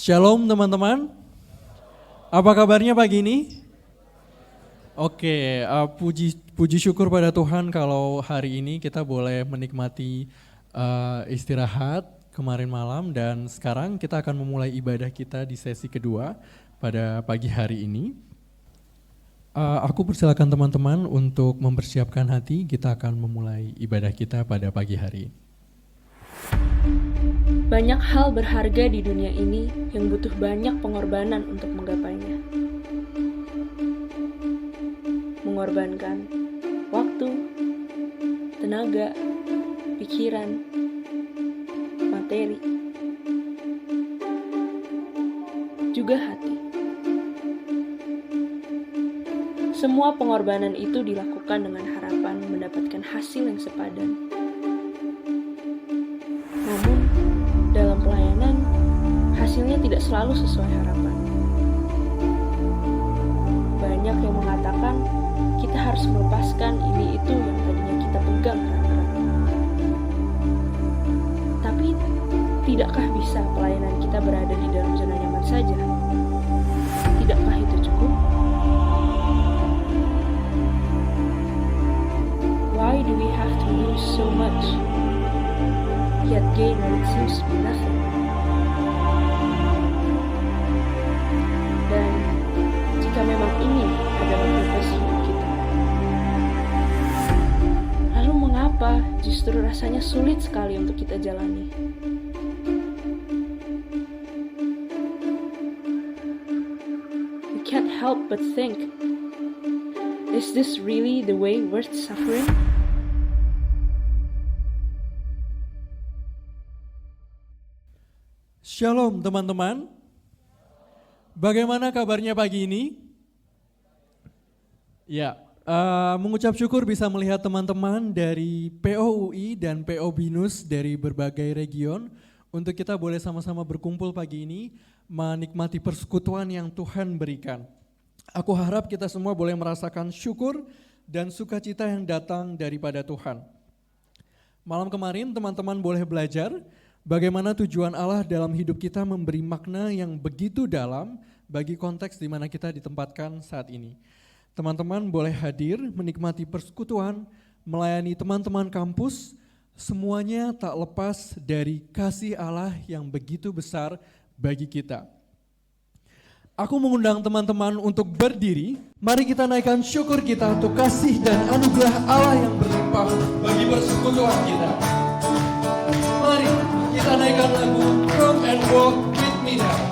Shalom teman-teman, apa kabarnya pagi ini? Oke, puji syukur pada Tuhan kalau hari ini kita boleh menikmati istirahat kemarin malam dan sekarang kita akan memulai ibadah kita di sesi kedua pada pagi hari ini. Aku persilakan teman-teman untuk mempersiapkan hati, kita akan memulai ibadah kita pada pagi hari ini. Banyak hal berharga di dunia ini yang butuh banyak pengorbanan untuk menggapainya. Mengorbankan waktu, tenaga, pikiran, materi, juga hati. Semua pengorbanan itu dilakukan dengan harapan mendapatkan hasil yang sepadan. Namun, dalam pelayanan, hasilnya tidak selalu sesuai harapan. Banyak yang mengatakan kita harus melepaskan ini itu yang tadinya kita pegang erat-erat. Tapi, tidakkah bisa pelayanan kita berada di dalam zona nyaman saja? Tidakkah itu cukup? Why do we have to lose so much? Yet gain what it seems to be nothing. Dan jika memang ini adalah purpose hidup kita, lalu mengapa justru rasanya sulit sekali untuk kita jalani? We can't help but think, is this really the way worth suffering? Shalom teman-teman, bagaimana kabarnya pagi ini? Ya, mengucap syukur bisa melihat teman-teman dari POUI dan PO Binus dari berbagai region untuk kita boleh sama-sama berkumpul pagi ini menikmati persekutuan yang Tuhan berikan. Aku harap kita semua boleh merasakan syukur dan sukacita yang datang daripada Tuhan. Malam kemarin teman-teman boleh belajar bagaimana tujuan Allah dalam hidup kita memberi makna yang begitu dalam bagi konteks di mana kita ditempatkan saat ini. Teman-teman boleh hadir, menikmati persekutuan, melayani teman-teman kampus, semuanya tak lepas dari kasih Allah yang begitu besar bagi kita. Aku mengundang teman-teman untuk berdiri, mari kita naikkan syukur kita untuk kasih dan anugerah Allah yang berlimpah bagi persekutuan kita. Mari kita naikkan lagu Come and Walk With Me Now.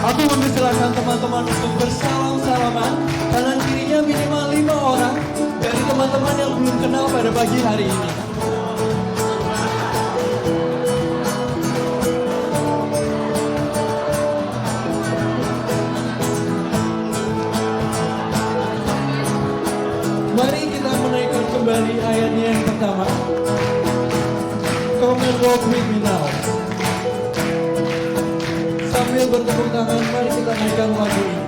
Aku mempersilakan teman-teman untuk bersalam-salaman. Kanan kirinya minimal 5 orang dari teman-teman yang belum kenal pada pagi hari ini. Mari kita menaikkan kembali ayatnya yang pertama. Come and walk with me now. Sambil bertepuk tangan, mari kita naikkan lagu ini.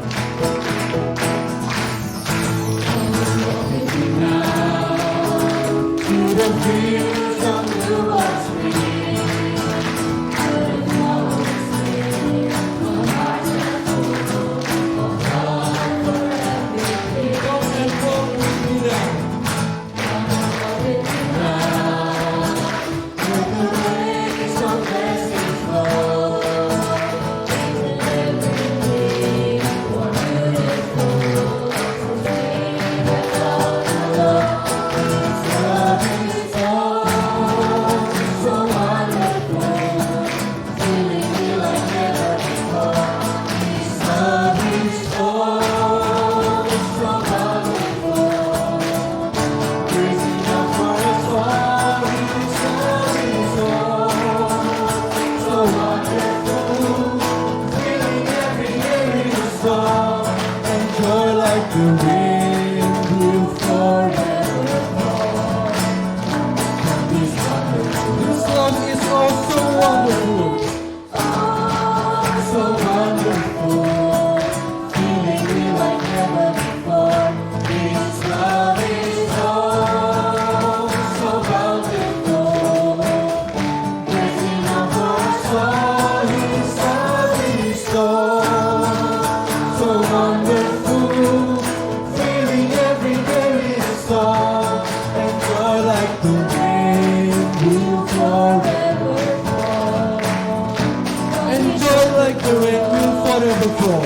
Joy like the rain will forever fall.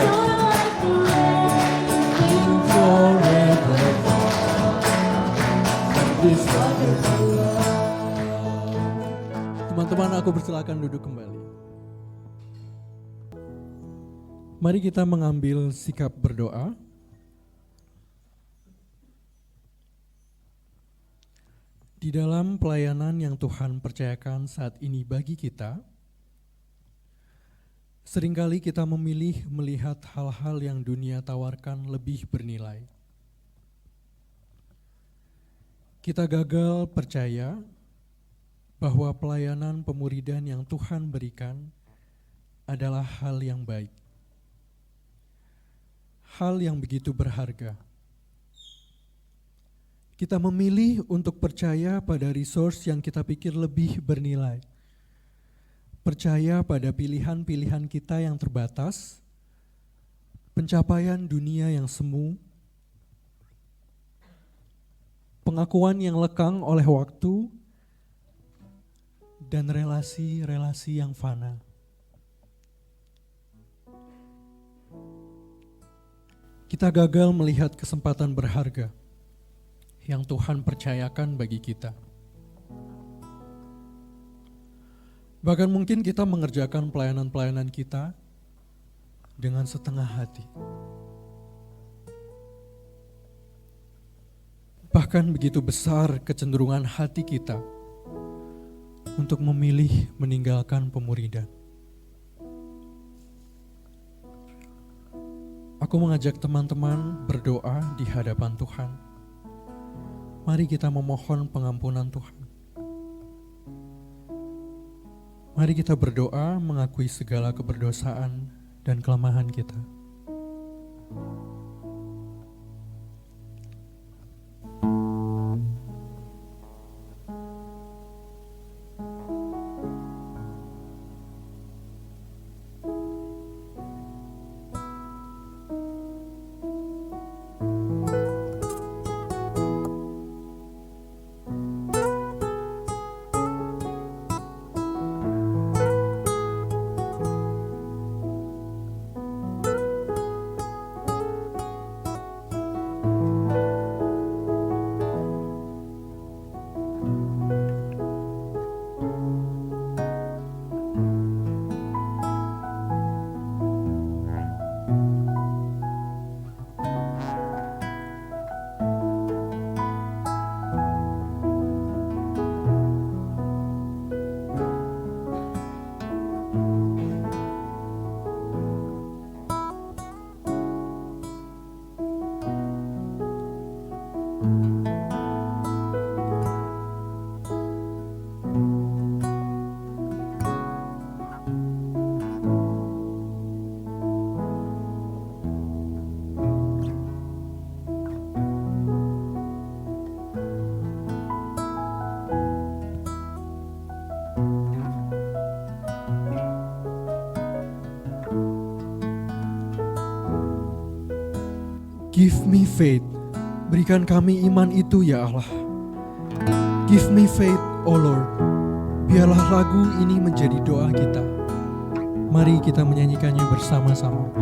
Will forever fall. This wonderful love. Teman-teman, aku persilakan duduk kembali. Mari kita mengambil sikap berdoa. Di dalam pelayanan yang Tuhan percayakan saat ini bagi kita, seringkali kita memilih melihat hal-hal yang dunia tawarkan lebih bernilai. Kita gagal percaya bahwa pelayanan pemuridan yang Tuhan berikan adalah hal yang baik. Hal yang begitu berharga. Kita memilih untuk percaya pada resource yang kita pikir lebih bernilai. Percaya pada pilihan-pilihan kita yang terbatas, pencapaian dunia yang semu, pengakuan yang lekang oleh waktu, dan relasi-relasi yang fana. Kita gagal melihat kesempatan berharga yang Tuhan percayakan bagi kita. Bahkan mungkin kita mengerjakan pelayanan-pelayanan kita dengan setengah hati. Bahkan begitu besar kecenderungan hati kita untuk memilih meninggalkan pemuridan. Aku mengajak teman-teman berdoa di hadapan Tuhan. Mari kita memohon pengampunan Tuhan. Mari kita berdoa mengakui segala keberdosaan dan kelemahan kita. Give me faith, berikan kami iman itu ya Allah. Give me faith, oh Lord. Biarlah lagu ini menjadi doa kita. Mari kita menyanyikannya bersama-sama.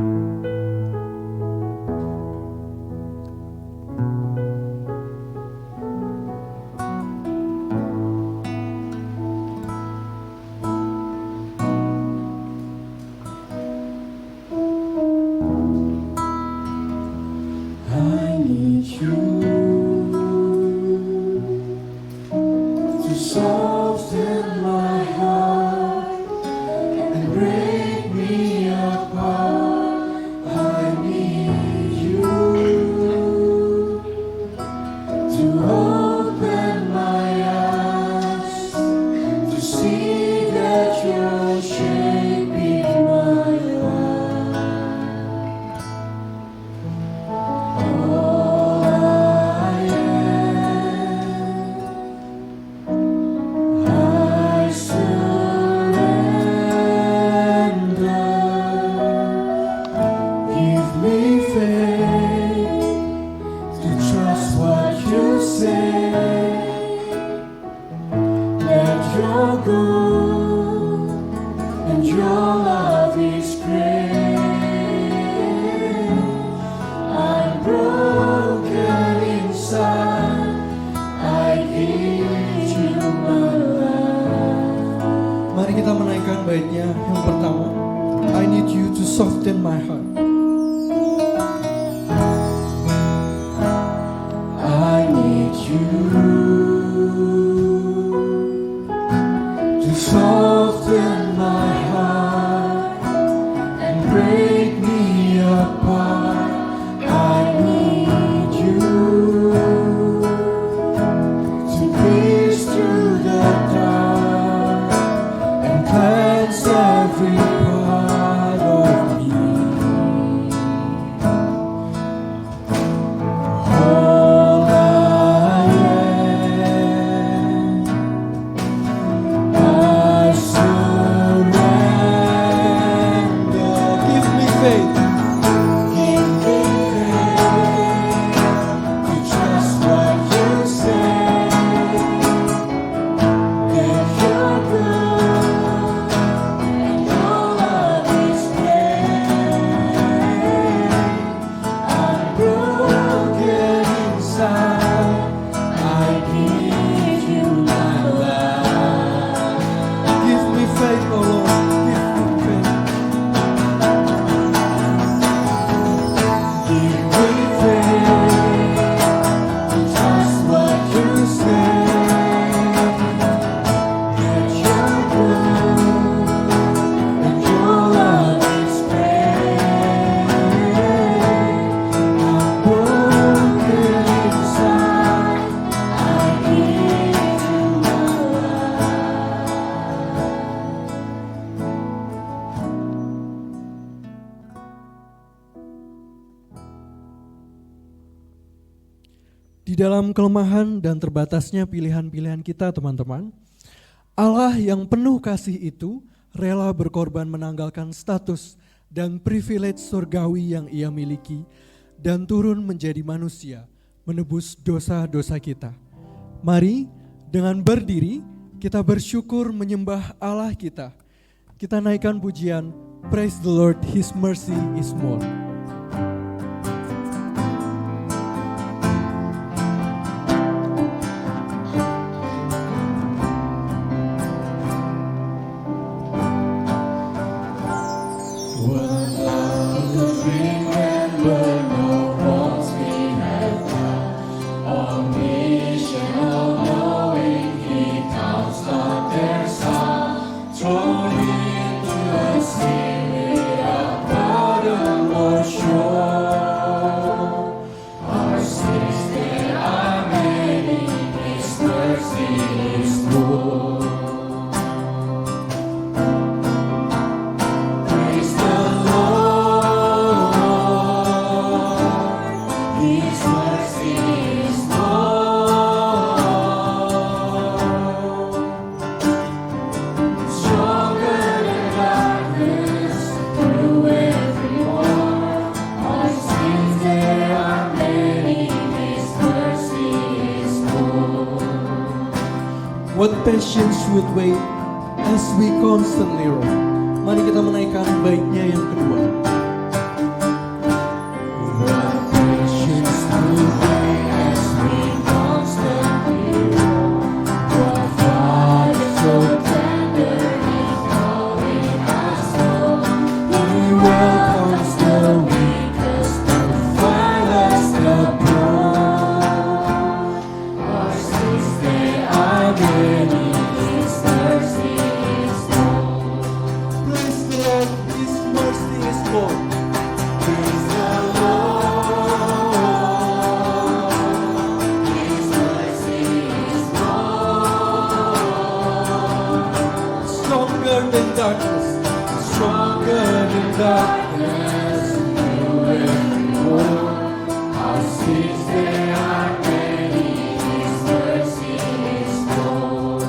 kita menaikkan baitnya yang pertama, I need you to soften my heart. I need you to soften my heart and break me apart. I need you to pierce through the dark and cleanse every part of me. All I am, I surrender. Give me faith. Give me faith to trust what you say. If you're good and your love is great, I'm broken inside. I give you my life. Give me faith, oh Lord. Give me faith. Give me faith to trust what you say. That you're good and your love is great. I'm broken inside. I give you my life. Di dalam kelemahan dan terbatasnya pilihan-pilihan kita, teman-teman, Allah yang penuh kasih itu rela berkorban menanggalkan status dan privilege surgawi yang ia miliki dan turun menjadi manusia, menebus dosa-dosa kita. Mari dengan berdiri kita bersyukur menyembah Allah kita. Kita naikkan pujian Praise the Lord, His mercy is more. What patience would wait as we constantly roll. Mari kita menaikkan baitnya yang kedua. What patience would wait as we constantly roll. What Father so tender in calling us home. He welcomes the weakest and finds the poor. Our sins they are many, His mercy is more. Praise the Lord, His mercy is more. Praise the Lord, His mercy is more. Stronger than darkness, stronger than darkness, new every more. Our sins they are many, His mercy is more.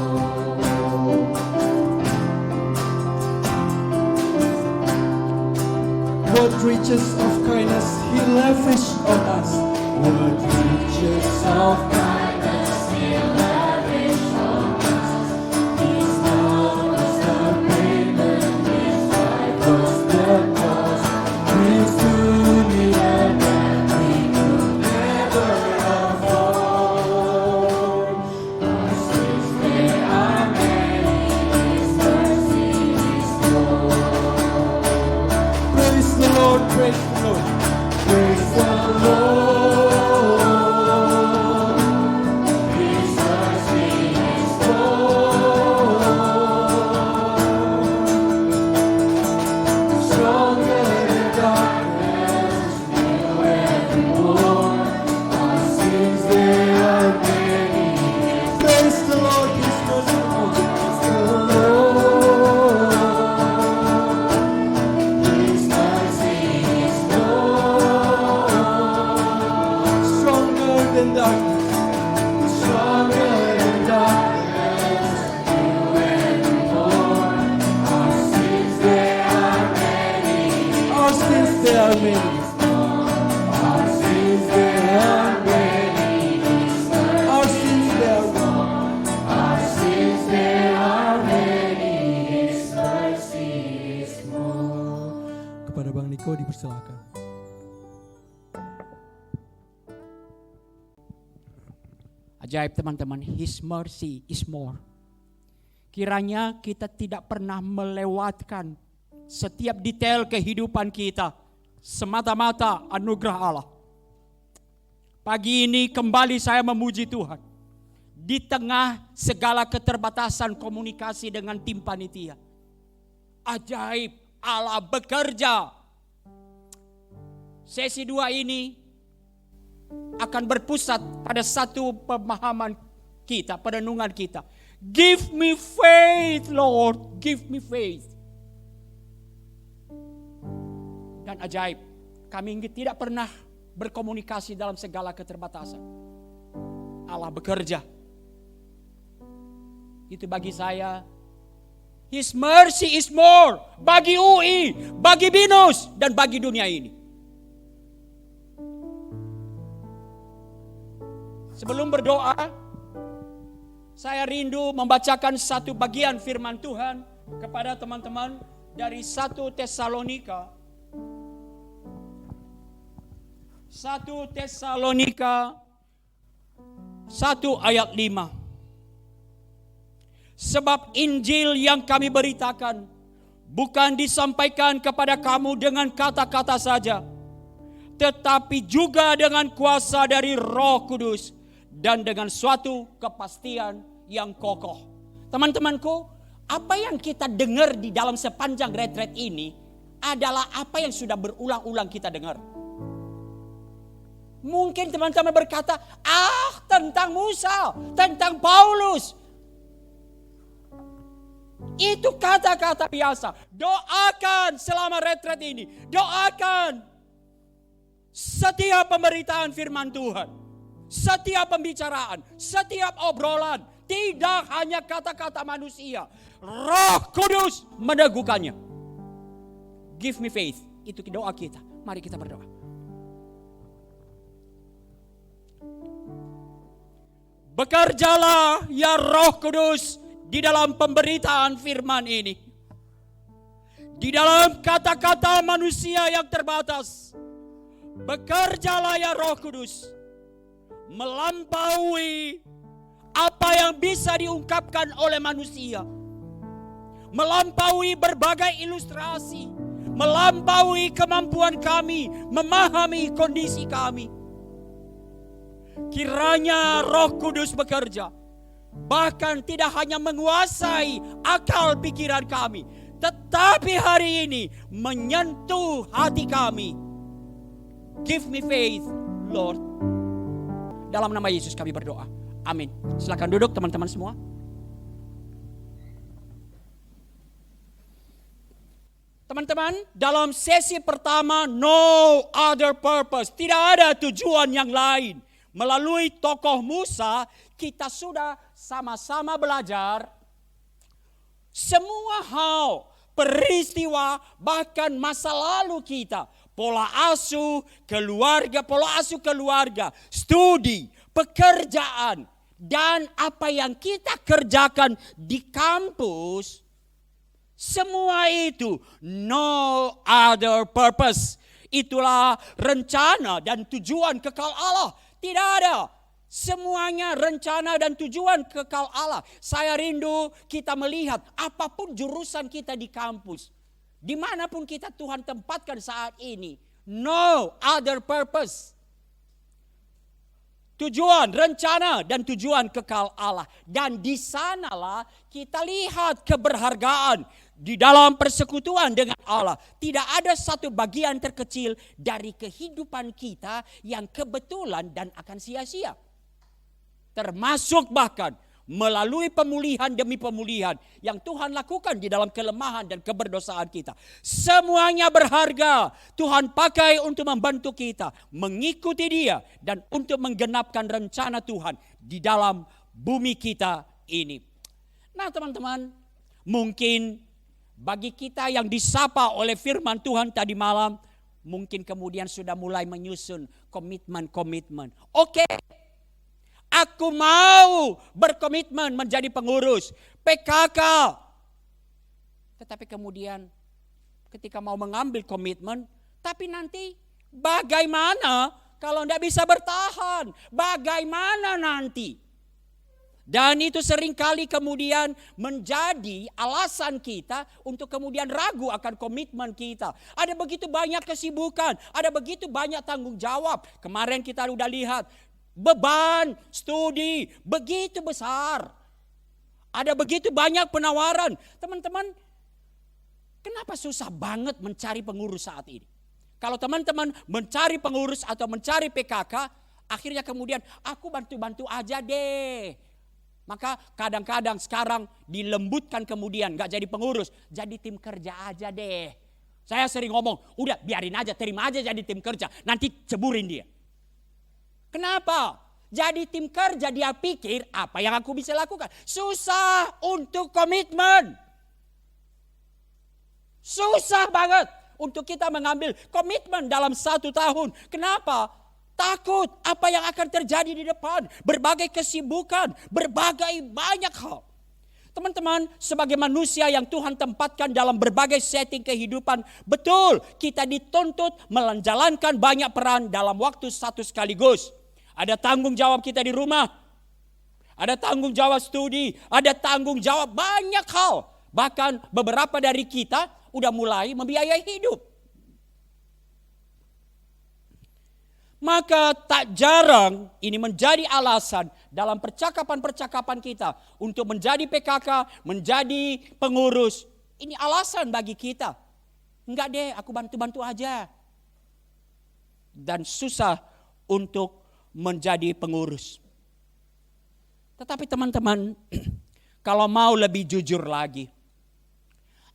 What riches of kindness He lavished on us. What riches of kindness He lavished on us. His love was the payment, His life was the cost. We stood in a man we could never afford. Our sins they are many, His mercy Praise the Lord. Praise the Lord. His mercy is more. Stronger than darkness, new every morn. Our sins they are many. Praise the Lord. His mercy is more. Praise the Lord. His mercy is more. Stronger than darkness. Stronger than darkness. New every morn. Our sins they are many. Our sins they are many. Our sins they are many. Our sins they are many. Our sins they are many. His mercy is more. Kepada Bang Niko dipersilakan. Ajaib teman-teman, His mercy is more. Kiranya kita tidak pernah melewatkan setiap detail kehidupan kita semata-mata anugerah Allah. Pagi ini kembali saya memuji Tuhan. Di tengah segala keterbatasan komunikasi dengan tim panitia. Ajaib Allah bekerja. Sesi 2 ini akan berpusat pada satu pemahaman kita, perenungan kita. Give me faith, Lord, give me faith. Dan ajaib, kami tidak pernah berkomunikasi dalam segala keterbatasan. Allah bekerja. Itu bagi saya, His mercy is more. Bagi UI, bagi BINUS, dan bagi dunia ini. Sebelum berdoa, saya rindu membacakan satu bagian firman Tuhan kepada teman-teman dari 1 Tesalonika. 1 Tesalonika 1 ayat 5. Sebab Injil yang kami beritakan bukan disampaikan kepada kamu dengan kata-kata saja, tetapi juga dengan kuasa dari Roh Kudus dan dengan suatu kepastian yang kokoh. Teman-temanku, apa yang kita dengar di dalam sepanjang retret ini adalah apa yang sudah berulang-ulang kita dengar. Mungkin teman-teman berkata, tentang Musa, tentang Paulus. Itu kata-kata biasa. Doakan selama retret ini. Doakan setiap pemberitaan firman Tuhan. Setiap pembicaraan, setiap obrolan, tidak hanya kata-kata manusia. Roh Kudus meneguhkannya. Give me faith. Itu doa kita. Mari kita berdoa. Bekerjalah ya Roh Kudus di dalam pemberitaan firman ini. Di dalam kata-kata manusia yang terbatas. Bekerjalah ya Roh Kudus. Melampaui apa yang bisa diungkapkan oleh manusia. Melampaui berbagai ilustrasi. Melampaui kemampuan kami memahami kondisi kami. Kiranya Roh Kudus bekerja. Bahkan tidak hanya menguasai akal pikiran kami, tetapi hari ini menyentuh hati kami. Give me faith, Lord. Dalam nama Yesus kami berdoa. Amin. Silakan duduk teman-teman semua. Teman-teman, dalam sesi pertama, no other purpose. Tidak ada tujuan yang lain. Melalui tokoh Musa, kita sudah sama-sama belajar semua hal, peristiwa, bahkan masa lalu kita. Pola asuh keluarga, studi, pekerjaan, dan apa yang kita kerjakan di kampus. Semua itu no other purpose. Itulah rencana dan tujuan kekal Allah. Tidak ada. Semuanya rencana dan tujuan kekal Allah. Saya rindu kita melihat apapun jurusan kita di kampus. Dimanapun kita Tuhan tempatkan saat ini. No other purpose. Tujuan, rencana, dan tujuan kekal Allah. Dan di sanalah kita lihat keberhargaan di dalam persekutuan dengan Allah. Tidak ada satu bagian terkecil dari kehidupan kita yang kebetulan dan akan sia-sia. Termasuk bahkan melalui pemulihan demi pemulihan yang Tuhan lakukan di dalam kelemahan dan keberdosaan kita. Semuanya berharga. Tuhan pakai untuk membantu kita mengikuti Dia dan untuk menggenapkan rencana Tuhan di dalam bumi kita ini. Nah teman-teman, mungkin bagi kita yang disapa oleh firman Tuhan tadi malam, mungkin kemudian sudah mulai menyusun komitmen-komitmen. Oke. Aku mau berkomitmen menjadi pengurus PKK. Tetapi kemudian ketika mau mengambil komitmen, tapi nanti bagaimana kalau tidak bisa bertahan? Bagaimana nanti? Dan itu seringkali kemudian menjadi alasan kita untuk kemudian ragu akan komitmen kita. Ada begitu banyak kesibukan, ada begitu banyak tanggung jawab. Kemarin kita sudah lihat, beban studi begitu besar. Ada begitu banyak penawaran. Teman-teman, kenapa susah banget mencari pengurus saat ini? Kalau teman-teman mencari pengurus atau mencari PKK, akhirnya kemudian aku bantu-bantu aja deh. Maka kadang-kadang sekarang dilembutkan kemudian gak jadi pengurus, jadi tim kerja aja deh. Saya sering ngomong, udah biarin aja, terima aja jadi tim kerja, nanti ceburin dia. Kenapa? Jadi tim kerja dia pikir apa yang aku bisa lakukan. Susah untuk komitmen. Susah banget untuk kita mengambil komitmen dalam 1 tahun. Kenapa? Takut apa yang akan terjadi di depan. Berbagai kesibukan, berbagai banyak hal. Teman-teman, sebagai manusia yang Tuhan tempatkan dalam berbagai setting kehidupan, betul kita dituntut menjalankan banyak peran dalam waktu satu sekaligus. Ada tanggung jawab kita di rumah, ada tanggung jawab studi, ada tanggung jawab banyak hal. Bahkan beberapa dari kita udah mulai membiayai hidup. Maka tak jarang ini menjadi alasan dalam percakapan-percakapan kita untuk menjadi PKK, menjadi pengurus. Ini alasan bagi kita. Enggak deh, aku bantu-bantu aja. Dan susah untuk menjadi pengurus. Tetapi teman-teman, kalau mau lebih jujur lagi,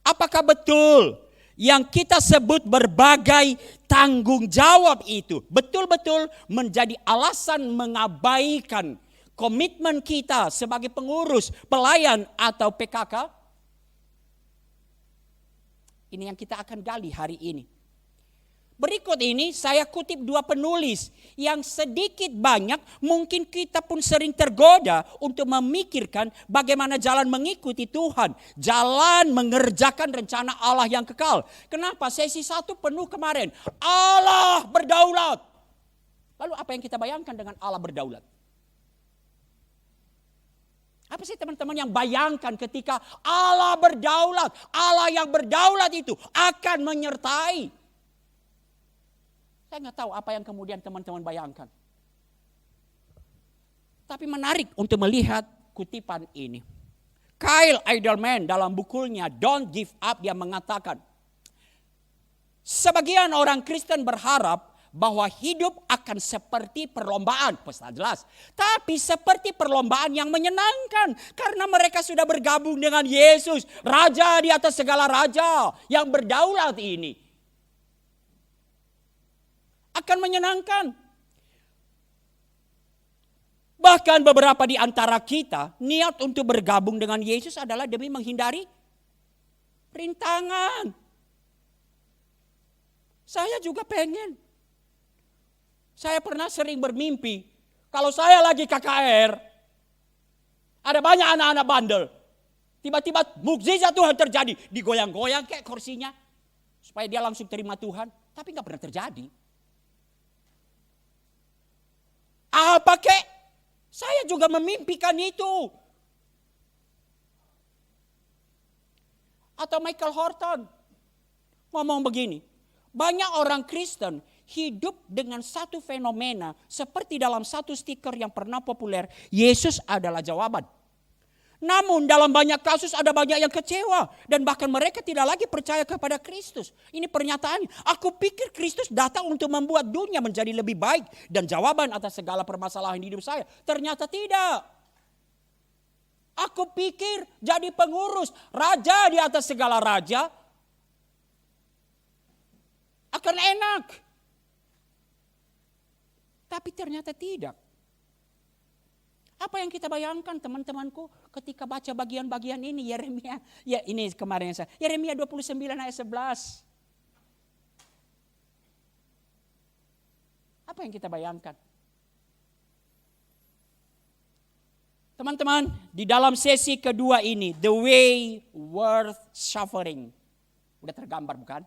apakah betul yang kita sebut berbagai tanggung jawab itu betul-betul menjadi alasan mengabaikan komitmen kita sebagai pengurus, pelayan atau PKK? Ini yang kita akan gali hari ini. Berikut ini saya kutip 2 penulis yang sedikit banyak mungkin kita pun sering tergoda untuk memikirkan bagaimana jalan mengikuti Tuhan. Jalan mengerjakan rencana Allah yang kekal. Kenapa? Sesi 1 penuh kemarin. Allah berdaulat. Lalu apa yang kita bayangkan dengan Allah berdaulat? Apa sih teman-teman yang bayangkan ketika Allah berdaulat? Allah yang berdaulat itu akan menyertai. Saya nggak tahu apa yang kemudian teman-teman bayangkan. Tapi menarik untuk melihat kutipan ini. Kyle Idleman dalam bukunya Don't Give Up dia mengatakan, sebagian orang Kristen berharap bahwa hidup akan seperti perlombaan. Pesan jelas. Tapi seperti perlombaan yang menyenangkan. Karena mereka sudah bergabung dengan Yesus. Raja di atas segala raja yang berdaulat ini. Akan menyenangkan. Bahkan beberapa di antara kita niat untuk bergabung dengan Yesus adalah demi menghindari rintangan. Saya juga pengen. Saya pernah sering bermimpi kalau saya lagi KKR, ada banyak anak-anak bandel. Tiba-tiba mukjizat Tuhan terjadi, digoyang-goyang kayak kursinya supaya dia langsung terima Tuhan, tapi nggak pernah terjadi. Apa kek? Saya juga memimpikan itu. Atau Michael Horton. ngomong begini, banyak orang Kristen hidup dengan satu fenomena seperti dalam satu stiker yang pernah populer, Yesus adalah jawaban. Namun dalam banyak kasus ada banyak yang kecewa dan bahkan mereka tidak lagi percaya kepada Kristus. Ini pernyataannya, aku pikir Kristus datang untuk membuat dunia menjadi lebih baik dan jawaban atas segala permasalahan hidup saya. Ternyata tidak. Aku pikir jadi pengurus, raja di atas segala raja akan enak. Tapi ternyata tidak. Apa yang kita bayangkan teman-temanku ketika baca bagian-bagian ini Yeremia, ya ini kemarin yang saya, Yeremia 29 ayat 11. Apa yang kita bayangkan? Teman-teman, di dalam sesi kedua ini, the way worth suffering. Udah tergambar bukan?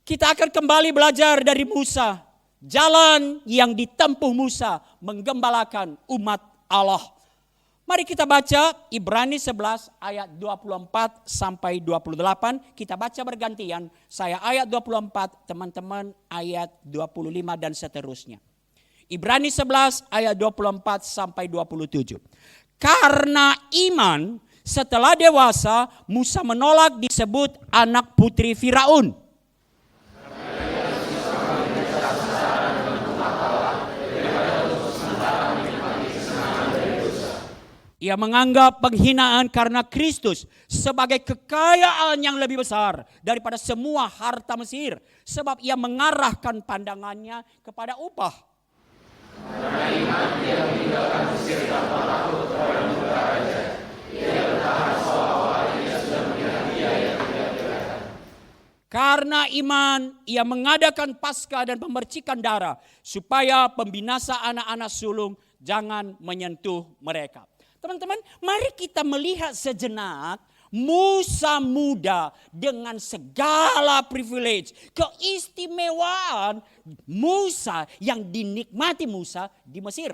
Kita akan kembali belajar dari Musa. Jalan yang ditempuh Musa menggembalakan umat Allah. Mari kita baca Ibrani 11 ayat 24 sampai 28. Kita baca bergantian. Saya ayat 24, teman-teman ayat 25 dan seterusnya. Ibrani 11 ayat 24 sampai 27. Karena iman setelah dewasa Musa menolak disebut anak putri Firaun. Ia menganggap penghinaan karena Kristus sebagai kekayaan yang lebih besar daripada semua harta Mesir. Sebab ia mengarahkan pandangannya kepada upah. Karena iman ia meninggalkan Mesir tanpa takut terhadap murka raja. Ia bertahan seolah-olah ia sudah melihat dia yang tidak kelihatan. Karena iman ia mengadakan Paskah dan pemercikan darah supaya pembinasa anak-anak sulung jangan menyentuh mereka. Teman-teman, mari kita melihat sejenak Musa muda dengan segala privilege, keistimewaan Musa yang dinikmati Musa di Mesir.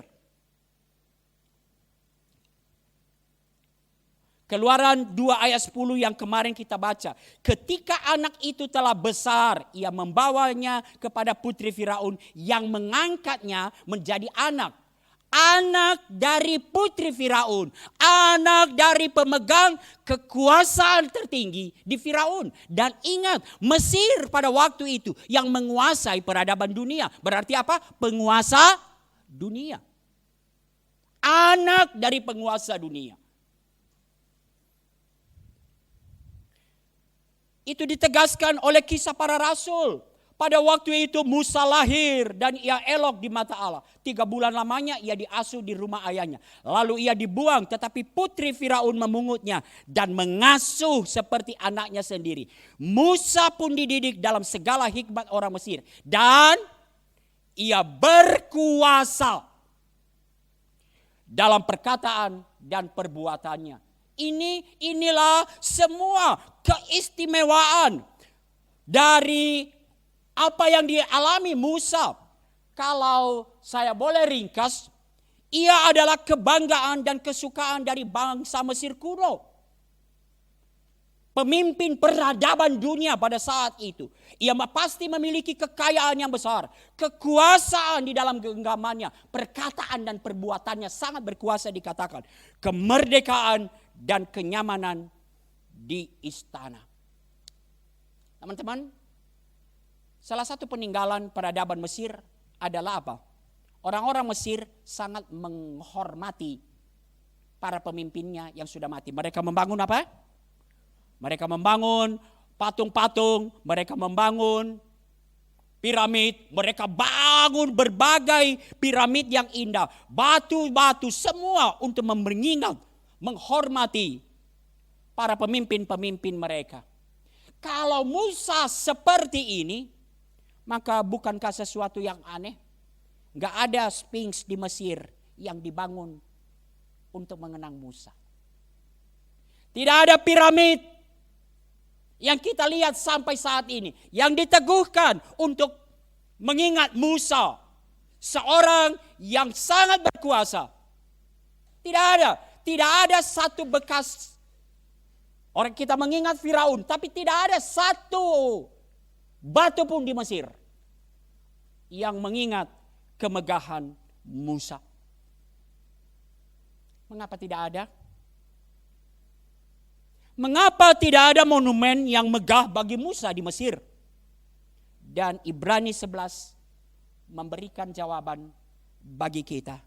Keluaran 2 ayat 10 yang kemarin kita baca. Ketika anak itu telah besar, ia membawanya kepada putri Firaun yang mengangkatnya menjadi anak. Anak dari putri Firaun, anak dari pemegang kekuasaan tertinggi di Firaun. Dan ingat, Mesir pada waktu itu yang menguasai peradaban dunia. Berarti apa? Penguasa dunia. Anak dari penguasa dunia. Itu ditegaskan oleh kisah para rasul. Pada waktu itu Musa lahir dan ia elok di mata Allah. 3 bulan lamanya ia diasuh di rumah ayahnya. Lalu ia dibuang, tetapi putri Firaun memungutnya dan mengasuh seperti anaknya sendiri. Musa pun dididik dalam segala hikmat orang Mesir. Dan ia berkuasa dalam perkataan dan perbuatannya. Inilah semua keistimewaan dari apa yang dialami Musa. Kalau saya boleh ringkas, ia adalah kebanggaan dan kesukaan dari bangsa Mesir kuno. Pemimpin peradaban dunia pada saat itu. Ia pasti memiliki kekayaan yang besar. Kekuasaan di dalam genggamannya. Perkataan dan perbuatannya sangat berkuasa dikatakan. Kemerdekaan dan kenyamanan di istana. Teman-teman, salah satu peninggalan peradaban Mesir adalah apa? Orang-orang Mesir sangat menghormati para pemimpinnya yang sudah mati. Mereka membangun apa? Mereka membangun patung-patung, mereka membangun piramid, mereka bangun berbagai piramid yang indah. Batu-batu semua untuk mengingat, menghormati para pemimpin-pemimpin mereka. Kalau Musa seperti ini, maka bukankah sesuatu yang aneh? Gak ada Sphinx di Mesir yang dibangun untuk mengenang Musa. Tidak ada piramid yang kita lihat sampai saat ini. Yang diteguhkan untuk mengingat Musa. Seorang yang sangat berkuasa. Tidak ada satu bekas Orang kita mengingat Firaun, tapi tidak ada satu batu pun di Mesir yang mengingat kemegahan Musa. Mengapa tidak ada? Mengapa tidak ada monumen yang megah bagi Musa di Mesir? Dan Ibrani 11 memberikan jawaban bagi kita.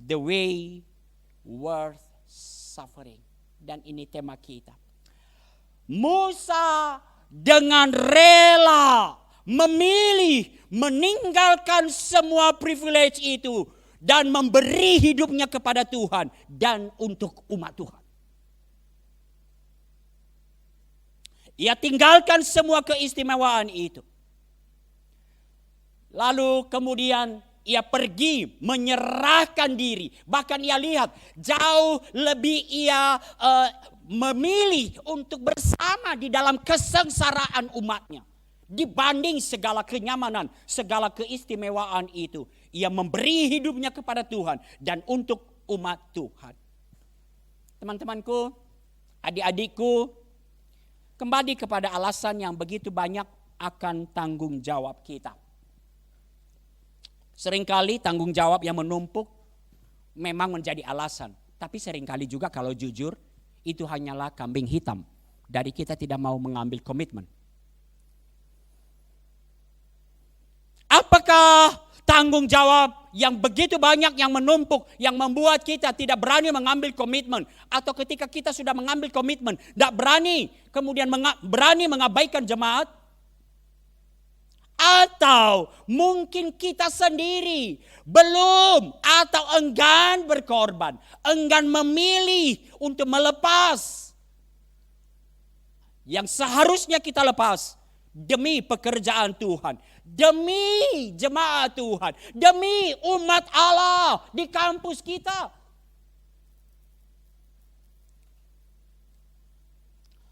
The way worth suffering. Dan ini tema kita. Musa dengan rela memilih meninggalkan semua privilege itu dan memberi hidupnya kepada Tuhan dan untuk umat Tuhan. Ia tinggalkan semua keistimewaan itu. Lalu kemudian ia pergi menyerahkan diri. Bahkan ia lihat jauh lebih ia memilih untuk bersama di dalam kesengsaraan umatnya. Dibanding segala kenyamanan, segala keistimewaan itu. Ia memberi hidupnya kepada Tuhan dan untuk umat Tuhan. Teman-temanku, adik-adikku, kembali kepada alasan yang begitu banyak akan tanggung jawab kita. Seringkali tanggung jawab yang menumpuk memang menjadi alasan. Tapi seringkali juga kalau jujur itu hanyalah kambing hitam dari kita tidak mau mengambil komitmen. Apakah tanggung jawab yang begitu banyak yang menumpuk yang membuat kita tidak berani mengambil komitmen, atau ketika kita sudah mengambil komitmen tidak berani kemudian berani mengabaikan jemaat? Atau mungkin kita sendiri belum atau enggan berkorban, enggan memilih untuk melepas yang seharusnya kita lepas demi pekerjaan Tuhan, demi jemaat Tuhan, demi umat Allah di kampus kita.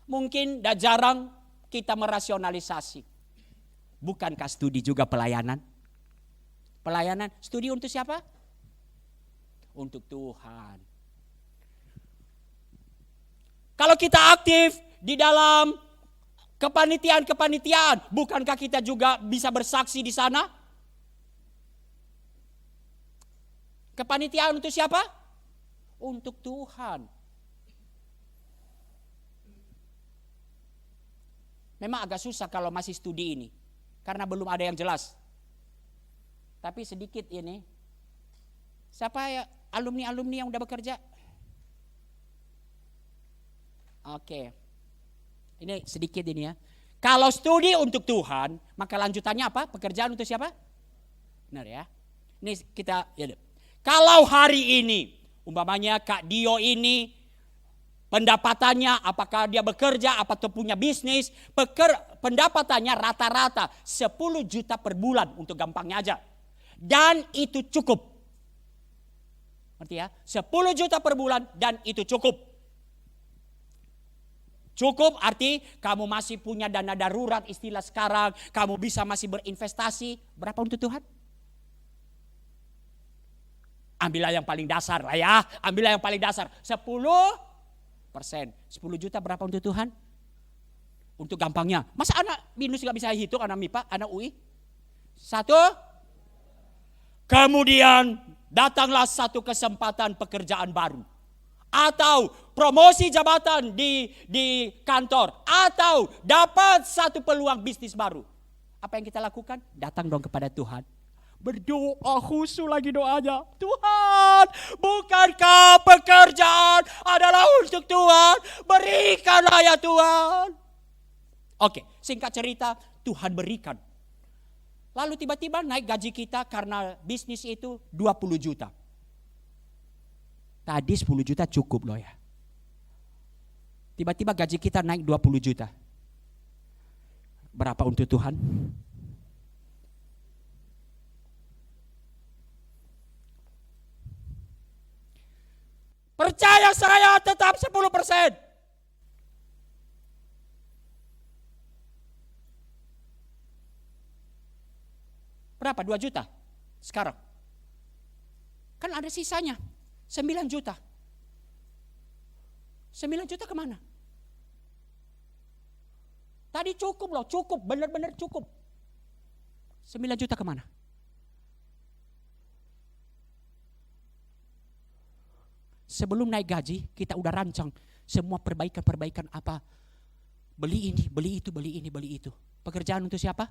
Mungkin tidak jarang kita merasionalisasi. Bukankah studi juga pelayanan? Pelayanan, studi untuk siapa? Untuk Tuhan. Kalau kita aktif di dalam kepanitiaan, bukankah kita juga bisa bersaksi di sana? Kepanitiaan untuk siapa? Untuk Tuhan. Memang agak susah kalau masih studi ini, karena belum ada yang jelas. Tapi sedikit ini, siapa ya alumni-alumni yang udah bekerja? Oke. Ini sedikit ini ya. Kalau studi untuk Tuhan, maka lanjutannya apa? Pekerjaan untuk siapa? Benar ya. Ini kita ya. Kalau hari ini umpamanya Kak Dio ini pendapatannya, apakah dia bekerja atau punya bisnis, pendapatannya rata-rata 10 juta per bulan untuk gampangnya aja. Dan itu cukup. Ngerti ya? 10 juta per bulan dan itu cukup. Cukup arti kamu masih punya dana darurat istilah sekarang. Kamu bisa masih berinvestasi. Berapa untuk Tuhan? Ambillah yang paling dasar lah ya. Ambillah yang paling dasar. 10%. 10 juta berapa untuk Tuhan? Untuk gampangnya. Masa anak binus gak bisa hitung, anak MIPA, anak UI? 1. Kemudian datanglah satu kesempatan pekerjaan baru. Atau promosi jabatan di kantor. Atau dapat satu peluang bisnis baru. Apa yang kita lakukan? Datang dong kepada Tuhan. Berdoa khusyuk lagi doanya. Tuhan, bukankah pekerjaan adalah untuk Tuhan? Berikanlah ya Tuhan. Oke, singkat cerita, Tuhan berikan. Lalu tiba-tiba naik gaji kita karena bisnis itu 20 juta. Tadi 10 juta cukup loh ya. Tiba-tiba gaji kita naik 20 juta. Berapa untuk Tuhan? Percaya saya tetap 10%. Berapa? 2 juta sekarang. Kan ada sisanya 9 juta. 9 juta kemana? Tadi cukup loh, cukup, benar-benar cukup. 9 juta kemana? Sebelum naik gaji, kita udah rancang semua perbaikan-perbaikan apa. Beli ini, beli itu, beli ini, beli itu. Pekerjaan untuk siapa?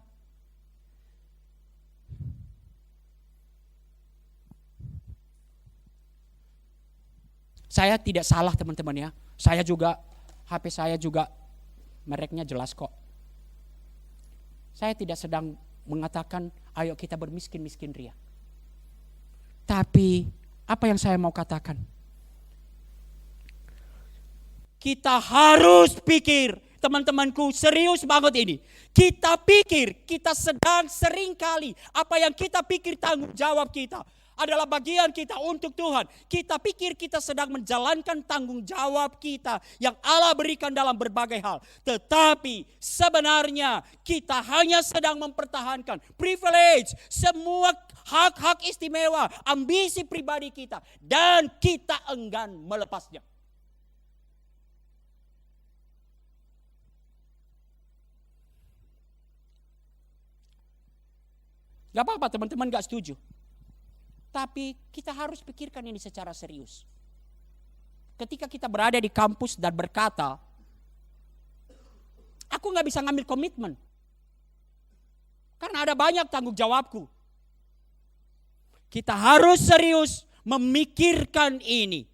Saya tidak salah teman-teman ya. Saya juga, HP saya juga mereknya jelas kok. Saya tidak sedang mengatakan ayo kita bermiskin-miskin ria. Tapi apa yang saya mau katakan? Kita harus pikir, teman-temanku, serius banget ini. Kita pikir, kita sedang seringkali apa yang kita pikir tanggung jawab kita adalah bagian kita untuk Tuhan. Kita pikir kita sedang menjalankan tanggung jawab kita yang Allah berikan dalam berbagai hal. Tetapi sebenarnya kita hanya sedang mempertahankan privilege, semua hak-hak istimewa, ambisi pribadi kita. Dan kita enggan melepasnya. Gak apa-apa teman-teman gak setuju. Tapi kita harus pikirkan ini secara serius. Ketika kita berada di kampus dan berkata, aku gak bisa ngambil komitmen. Karena ada banyak tanggung jawabku. Kita harus serius memikirkan ini.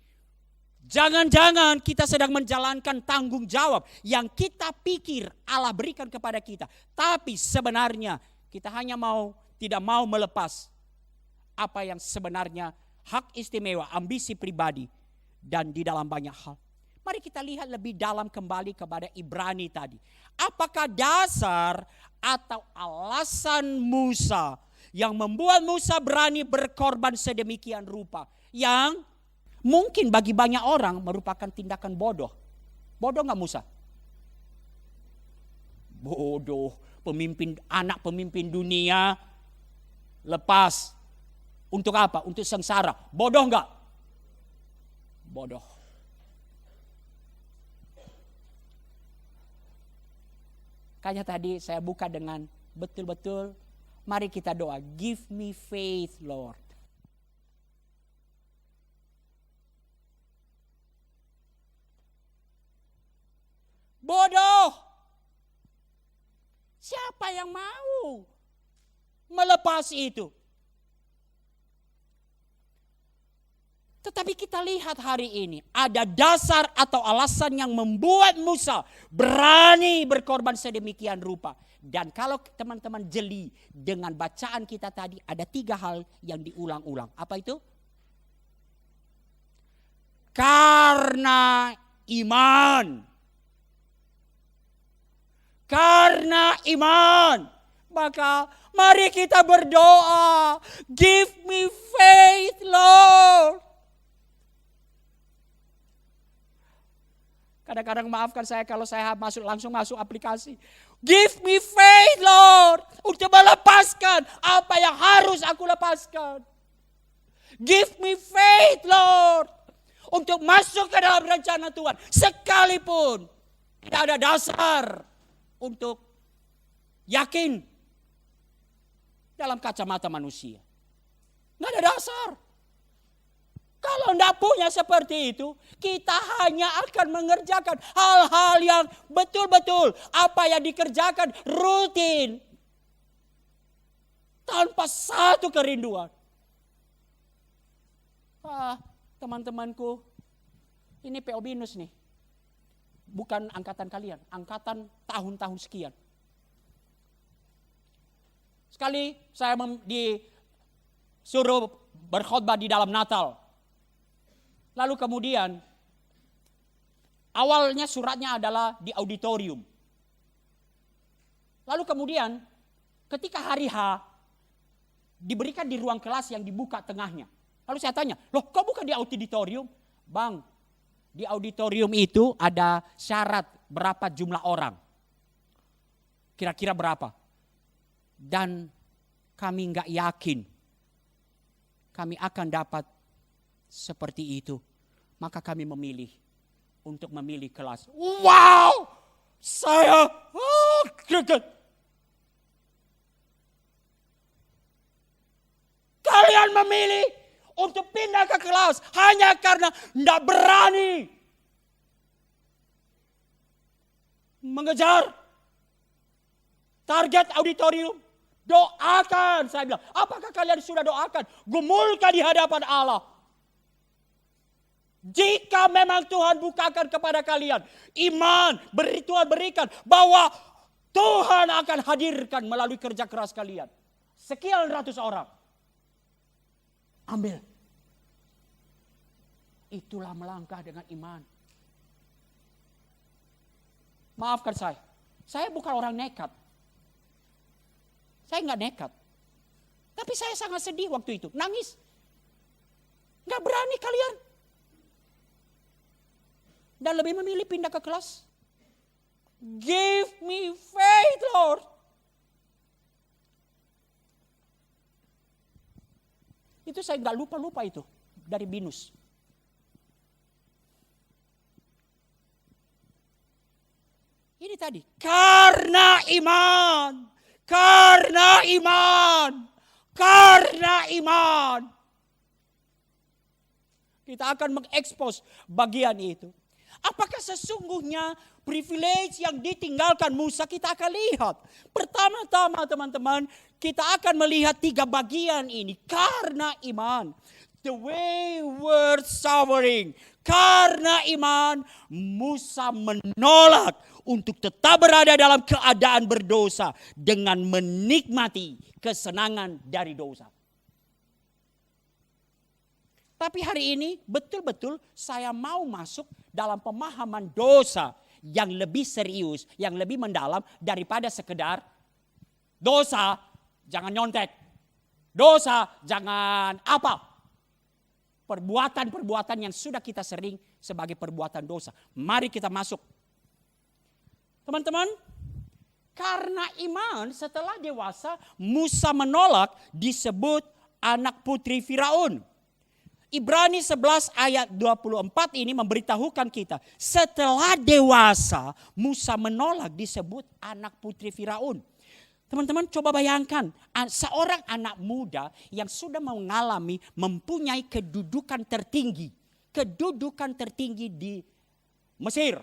Jangan-jangan kita sedang menjalankan tanggung jawab yang kita pikir Allah berikan kepada kita. Tapi sebenarnya kita hanya tidak mau melepas apa yang sebenarnya hak istimewa, ambisi pribadi, dan di dalam banyak hal. Mari kita lihat lebih dalam kembali kepada Ibrani tadi. Apakah dasar atau alasan Musa yang membuat Musa berani berkorban sedemikian rupa, yang mungkin bagi banyak orang merupakan tindakan bodoh. Bodoh gak Musa? Bodoh. Anak pemimpin dunia lepas. Untuk apa? Untuk sengsara. Bodoh enggak? Bodoh. Kayaknya tadi saya buka dengan betul-betul, mari kita doa. Give me faith, Lord. Bodoh. Siapa yang mau melepas itu? Tetapi kita lihat hari ini ada dasar atau alasan yang membuat Musa berani berkorban sedemikian rupa. Dan kalau teman-teman jeli dengan bacaan kita tadi, ada 3 hal yang diulang-ulang. Apa itu? Karena iman. Karena iman. Maka mari kita berdoa. Give me faith, Lord. Kadang-kadang maafkan saya kalau saya langsung masuk aplikasi. Give me faith, Lord. Untuk melepaskan apa yang harus aku lepaskan. Give me faith, Lord. Untuk masuk ke dalam rencana Tuhan. Sekalipun tidak ada dasar untuk yakin dalam kacamata manusia. Tidak ada dasar. Kalau tidak punya seperti itu, kita hanya akan mengerjakan hal-hal yang betul-betul apa yang dikerjakan rutin. Tanpa satu kerinduan. Teman-temanku, ini PO Binus nih. Bukan angkatan kalian, angkatan tahun-tahun sekian. Sekali saya disuruh berkhotbah di dalam Natal. Lalu kemudian awalnya suratnya adalah di auditorium. Lalu kemudian ketika hari H diberikan di ruang kelas yang dibuka tengahnya. Lalu saya tanya, loh kok bukan di auditorium? Bang, di auditorium itu ada syarat berapa jumlah orang. Kira-kira berapa? Dan kami enggak yakin kami akan dapat seperti itu. Maka kami memilih untuk memilih kelas. Wow! Saya greget. Kalian memilih untuk pindah ke kelas hanya karena tidak berani mengejar target auditorium. Doakan, saya bilang. Apakah kalian sudah doakan? Gumulkan di hadapan Allah. Jika memang Tuhan bukakan kepada kalian iman, Tuhan berikan bahwa Tuhan akan hadirkan melalui kerja keras kalian. Sekian ratus orang. Ambil. Itulah melangkah dengan iman. Maafkan saya. Saya bukan orang nekat. Saya nggak nekat. Tapi saya sangat sedih waktu itu. Nangis. Nggak berani kalian. Dan lebih memilih pindah ke kelas. Give me faith, Lord. Itu saya nggak lupa-lupa itu. Dari BINUS. Ini tadi. Karena iman. Karena iman. Karena iman. Kita akan mengekspos bagian itu. Apakah sesungguhnya privilege yang ditinggalkan Musa, kita akan lihat. Pertama-tama teman-teman, kita akan melihat 3 bagian ini. Karena iman. The wayward sovereign. Karena iman, Musa menolak untuk tetap berada dalam keadaan berdosa dengan menikmati kesenangan dari dosa. Tapi hari ini betul-betul saya mau masuk dalam pemahaman dosa yang lebih serius, yang lebih mendalam daripada sekedar dosa jangan nyontek. Dosa jangan apa? Perbuatan-perbuatan yang sudah kita sering sebagai perbuatan dosa. Mari kita masuk. Teman-teman, karena iman setelah dewasa Musa menolak disebut anak putri Firaun. Ibrani 11 ayat 24 ini memberitahukan kita. Setelah dewasa Musa menolak disebut anak putri Firaun. Teman-teman coba bayangkan. Seorang anak muda yang sudah mengalami mempunyai kedudukan tertinggi. Kedudukan tertinggi di Mesir.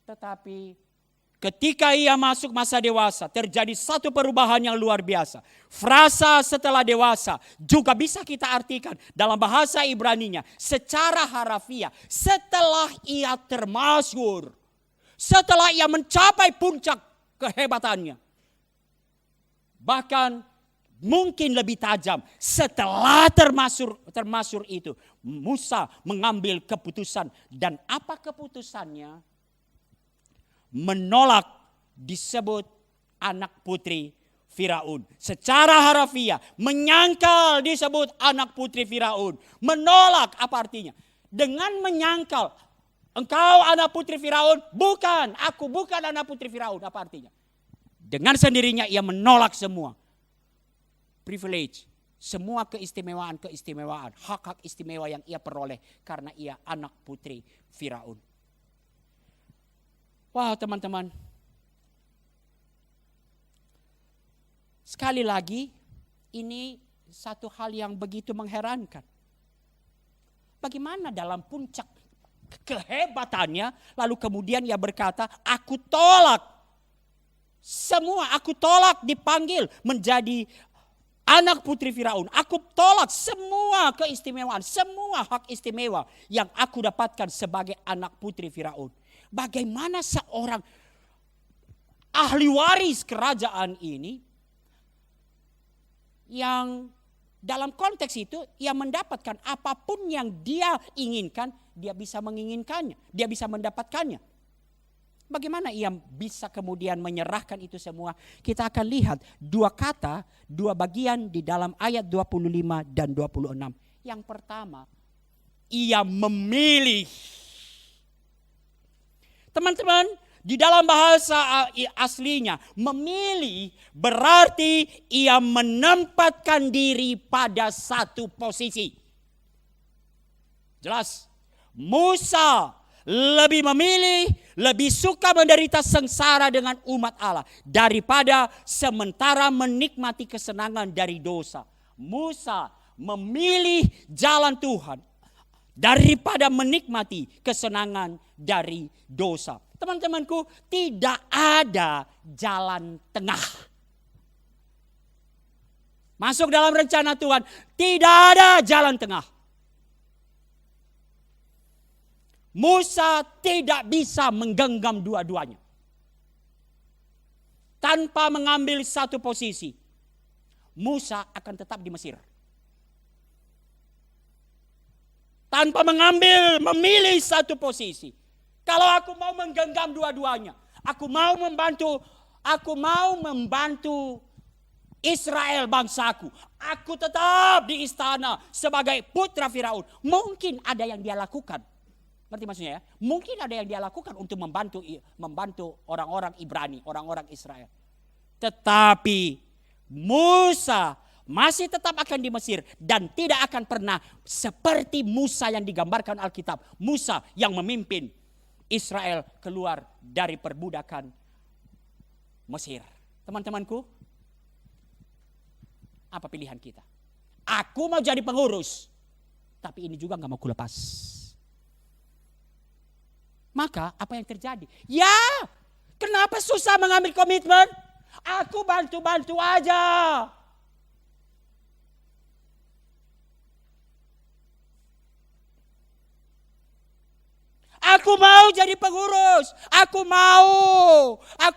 Tetapi ketika ia masuk masa dewasa, terjadi satu perubahan yang luar biasa. Frasa setelah dewasa juga bisa kita artikan dalam bahasa Ibraninya secara harafiah. Setelah ia termasyhur, setelah ia mencapai puncak kehebatannya. Bahkan mungkin lebih tajam, setelah termasyhur itu, Musa mengambil keputusan. Dan apa keputusannya? Menolak disebut anak putri Firaun. Secara harafiah menyangkal disebut anak putri Firaun. Menolak apa artinya? Dengan menyangkal, engkau anak putri Firaun, bukan, aku bukan anak putri Firaun. Apa artinya? Dengan sendirinya ia menolak semua privilege, semua keistimewaan, hak-hak istimewa yang ia peroleh karena ia anak putri Firaun. Wah teman-teman, sekali lagi ini satu hal yang begitu mengherankan. Bagaimana dalam puncak kehebatannya lalu kemudian ia berkata, aku tolak semua, aku tolak dipanggil menjadi anak putri Firaun. Aku tolak semua keistimewaan, semua hak istimewa yang aku dapatkan sebagai anak putri Firaun. Bagaimana seorang ahli waris kerajaan ini yang dalam konteks itu ia mendapatkan apapun yang dia inginkan, dia bisa menginginkannya, dia bisa mendapatkannya. Bagaimana ia bisa kemudian menyerahkan itu semua? Kita akan lihat 2 kata, 2 bagian di dalam ayat 25 dan 26. Yang pertama, ia memilih. Teman-teman, di dalam bahasa aslinya, memilih berarti ia menempatkan diri pada satu posisi. Jelas, Musa lebih memilih, lebih suka menderita sengsara dengan umat Allah daripada sementara menikmati kesenangan dari dosa. Musa memilih jalan Tuhan daripada menikmati kesenangan dari dosa. Teman-temanku, tidak ada jalan tengah. Masuk dalam rencana Tuhan, tidak ada jalan tengah. Musa tidak bisa menggenggam dua-duanya. Tanpa mengambil satu posisi, Musa akan tetap di Mesir. Tanpa memilih satu posisi. Kalau aku mau menggenggam dua-duanya, aku mau membantu Israel bangsaku. Aku tetap di istana sebagai putra Firaun. Mungkin ada yang dia lakukan. Ngerti maksudnya ya? Mungkin ada yang dia lakukan untuk membantu orang-orang Ibrani, orang-orang Israel. Tetapi Musa masih tetap akan di Mesir dan tidak akan pernah seperti Musa yang digambarkan Alkitab. Musa yang memimpin Israel keluar dari perbudakan Mesir. Teman-temanku, apa pilihan kita? Aku mau jadi pengurus, tapi ini juga gak mau kulepas. Maka apa yang terjadi? Ya, kenapa susah mengambil komitmen? Aku bantu-bantu aja. Aku mau jadi pengurus. Aku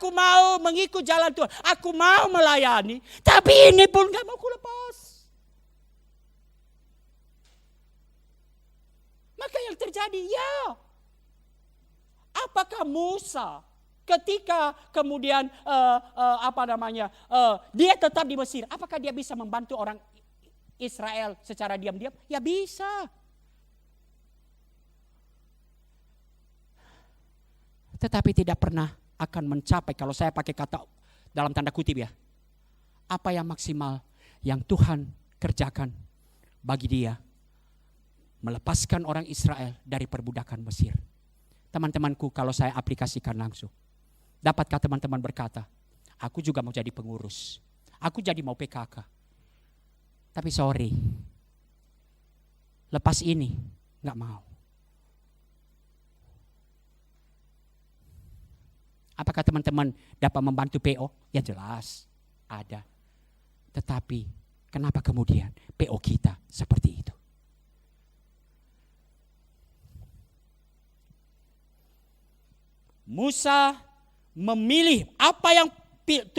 mau mengikut jalan Tuhan. Aku mau melayani. Tapi ini pun gak mau kulepas. Maka yang terjadi, ya. Apakah Musa ketika kemudian dia tetap di Mesir, apakah dia bisa membantu orang Israel secara diam-diam? Ya bisa. Tetapi tidak pernah akan mencapai, kalau saya pakai kata dalam tanda kutip ya, apa yang maksimal yang Tuhan kerjakan bagi dia, melepaskan orang Israel dari perbudakan Mesir. Teman-temanku, kalau saya aplikasikan langsung, dapatkah teman-teman berkata, aku juga mau jadi pengurus, aku jadi mau PKK. Tapi sorry, lepas ini gak mau. Apakah teman-teman dapat membantu PO? Ya jelas, ada. Tetapi kenapa kemudian PO kita seperti itu? Musa memilih apa yang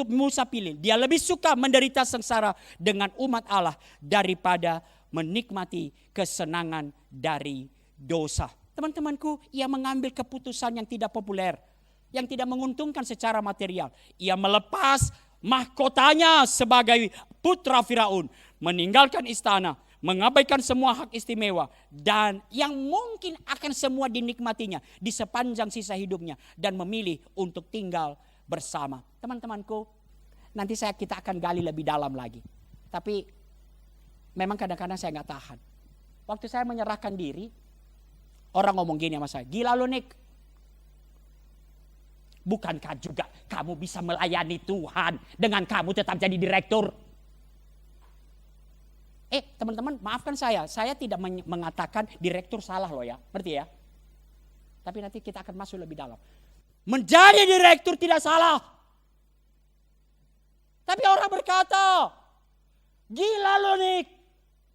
Musa pilih. Dia lebih suka menderita sengsara dengan umat Allah daripada menikmati kesenangan dari dosa. Teman-temanku, ia mengambil keputusan yang tidak populer, yang tidak menguntungkan secara material. Ia melepas mahkotanya sebagai putra Firaun, meninggalkan istana, mengabaikan semua hak istimewa dan yang mungkin akan semua dinikmatinya di sepanjang sisa hidupnya dan memilih untuk tinggal bersama. Teman-temanku, nanti kita akan gali lebih dalam lagi. Tapi memang kadang-kadang saya nggak tahan. Waktu saya menyerahkan diri, orang ngomong gini sama saya, gila lo Nick. Bukankah juga kamu bisa melayani Tuhan dengan kamu tetap jadi direktur? Teman-teman, maafkan saya tidak mengatakan direktur salah loh ya, ngerti ya? Tapi nanti kita akan masuk lebih dalam. Menjadi direktur tidak salah. Tapi orang berkata, gila lo Nick,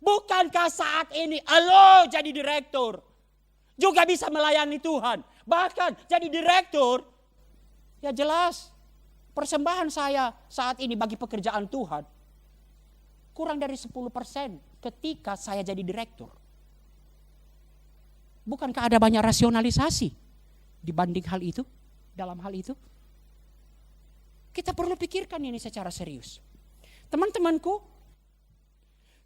bukankah saat ini lo jadi direktur juga bisa melayani Tuhan, bahkan jadi direktur? Ya jelas, persembahan saya saat ini bagi pekerjaan Tuhan kurang dari 10% ketika saya jadi direktur. Bukankah ada banyak rasionalisasi dibanding hal itu, dalam hal itu? Kita perlu pikirkan ini secara serius. Teman-temanku,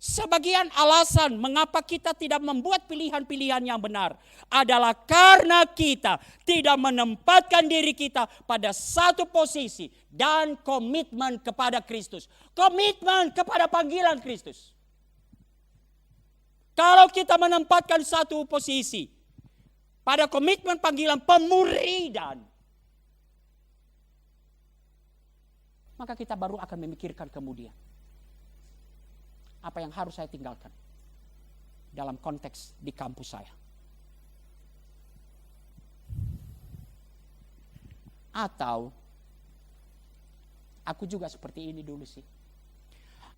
Sebagian alasan mengapa kita tidak membuat pilihan-pilihan yang benar adalah karena kita tidak menempatkan diri kita pada satu posisi dan komitmen kepada Kristus. Komitmen kepada panggilan Kristus. Kalau kita menempatkan satu posisi pada komitmen panggilan pemuridan, maka kita baru akan memikirkan kemudian apa yang harus saya tinggalkan dalam konteks di kampus saya. Atau aku juga seperti ini dulu sih.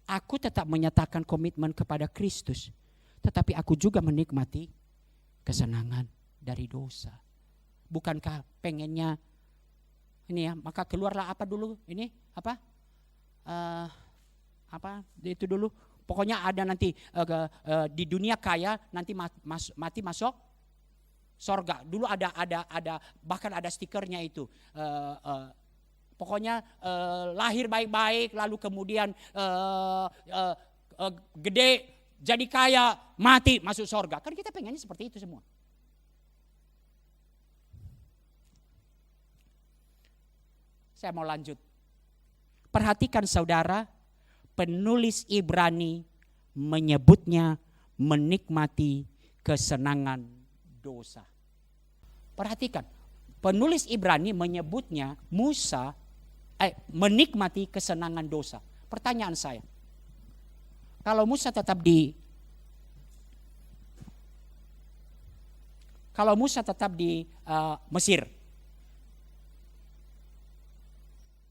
Aku tetap menyatakan komitmen kepada Kristus, tetapi aku juga menikmati kesenangan dari dosa. Bukankah pengennya ini ya, maka keluarlah apa dulu ini apa itu dulu. Pokoknya ada nanti di dunia kaya nanti mati masuk sorga. Dulu ada bahkan ada stikernya itu. Pokoknya lahir baik-baik lalu kemudian gede jadi kaya mati masuk sorga. Kan kita pengennya seperti itu semua. Saya mau lanjut. Perhatikan saudara, penulis Ibrani menyebutnya menikmati kesenangan dosa. Perhatikan, penulis Ibrani menyebutnya menikmati kesenangan dosa. Pertanyaan saya, kalau Musa tetap di Mesir,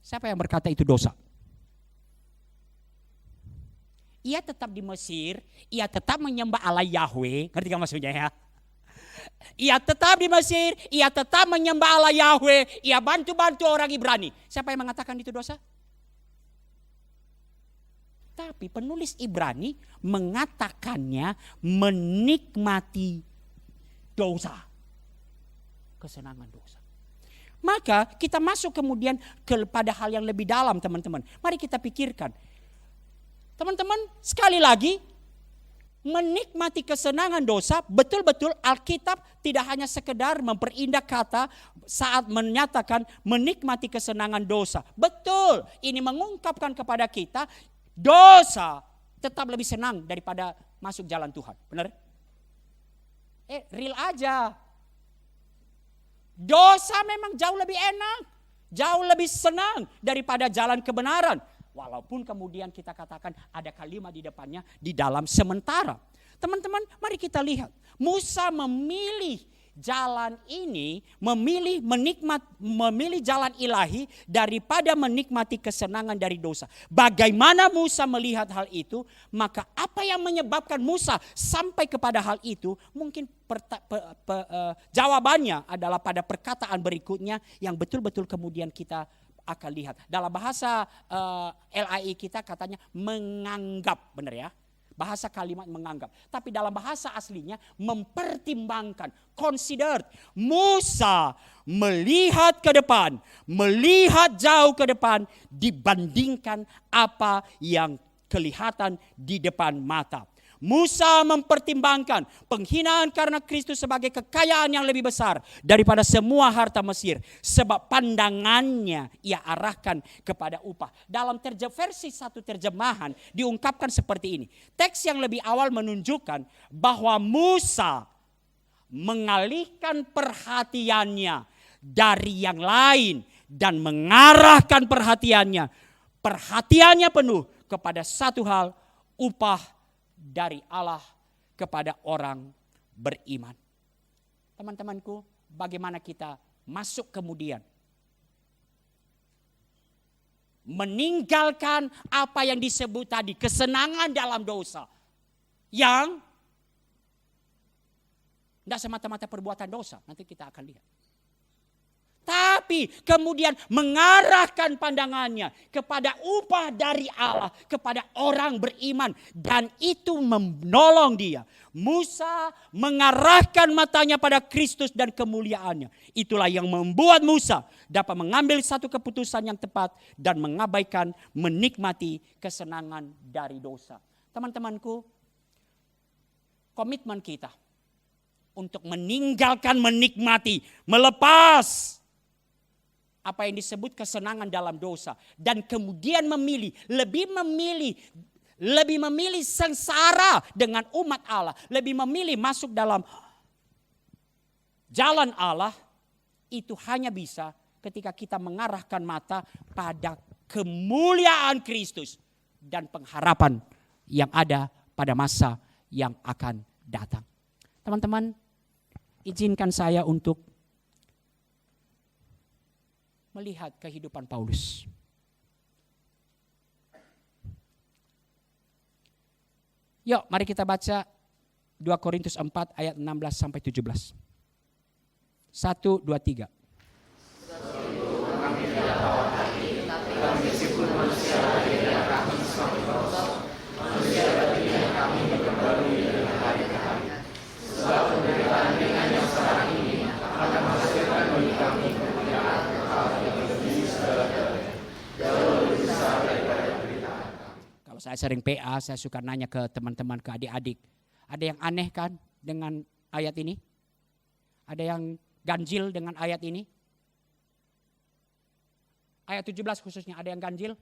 siapa yang berkata itu dosa? Ia tetap di Mesir, ia tetap menyembah Allah Yahweh, ngerti gak maksudnya ya? Ia tetap di Mesir, ia tetap menyembah Allah Yahweh, ia bantu-bantu orang Ibrani. Siapa yang mengatakan itu dosa? Tapi penulis Ibrani mengatakannya menikmati dosa. Kesenangan dosa. Maka kita masuk kemudian kepada hal yang lebih dalam, teman-teman. Mari kita pikirkan. Teman-teman, sekali lagi, menikmati kesenangan dosa, betul-betul Alkitab tidak hanya sekedar memperindah kata saat menyatakan menikmati kesenangan dosa. Betul, ini mengungkapkan kepada kita, dosa tetap lebih senang daripada masuk jalan Tuhan. Benar? Real aja. Dosa memang jauh lebih enak, jauh lebih senang daripada jalan kebenaran. Walaupun kemudian kita katakan ada kalimat di depannya di dalam sementara. Teman-teman, mari kita lihat. Musa memilih jalan ini, memilih jalan ilahi daripada menikmati kesenangan dari dosa. Bagaimana Musa melihat hal itu? Maka apa yang menyebabkan Musa sampai kepada hal itu? Mungkin jawabannya adalah pada perkataan berikutnya yang betul-betul kemudian kita akan lihat. Dalam bahasa LAI kita katanya menganggap, benar ya? Bahasa kalimat menganggap. Tapi dalam bahasa aslinya mempertimbangkan, considered. Musa melihat ke depan, melihat jauh ke depan dibandingkan apa yang kelihatan di depan mata. Musa mempertimbangkan penghinaan karena Kristus sebagai kekayaan yang lebih besar daripada semua harta Mesir. Sebab pandangannya ia arahkan kepada upah. Dalam versi satu terjemahan diungkapkan seperti ini. Teks yang lebih awal menunjukkan bahwa Musa mengalihkan perhatiannya dari yang lain dan mengarahkan perhatiannya penuh kepada satu hal, upah dari Allah kepada orang beriman. Teman-temanku, bagaimana kita masuk kemudian meninggalkan apa yang disebut tadi, kesenangan dalam dosa yang tidak semata-mata perbuatan dosa. Nanti kita akan lihat. Tapi kemudian mengarahkan pandangannya kepada upah dari Allah, kepada orang beriman. Dan itu menolong dia. Musa mengarahkan matanya pada Kristus dan kemuliaannya. Itulah yang membuat Musa dapat mengambil satu keputusan yang tepat dan mengabaikan menikmati kesenangan dari dosa. Teman-temanku, komitmen kita untuk meninggalkan menikmati, melepas apa yang disebut kesenangan dalam dosa. Dan kemudian lebih memilih sengsara dengan umat Allah. Lebih memilih masuk dalam jalan Allah. Itu hanya bisa ketika kita mengarahkan mata pada kemuliaan Kristus. Dan pengharapan yang ada pada masa yang akan datang. Teman-teman, izinkan saya untuk melihat kehidupan Paulus. Yuk, mari kita baca 2 Korintus 4 ayat 16 sampai 17. 1, 2, 3. Kalau saya sering PA, saya suka nanya ke teman-teman, ke adik-adik. Ada yang aneh kan dengan ayat ini? Ada yang ganjil dengan ayat ini? Ayat 17 khususnya, ada yang ganjil?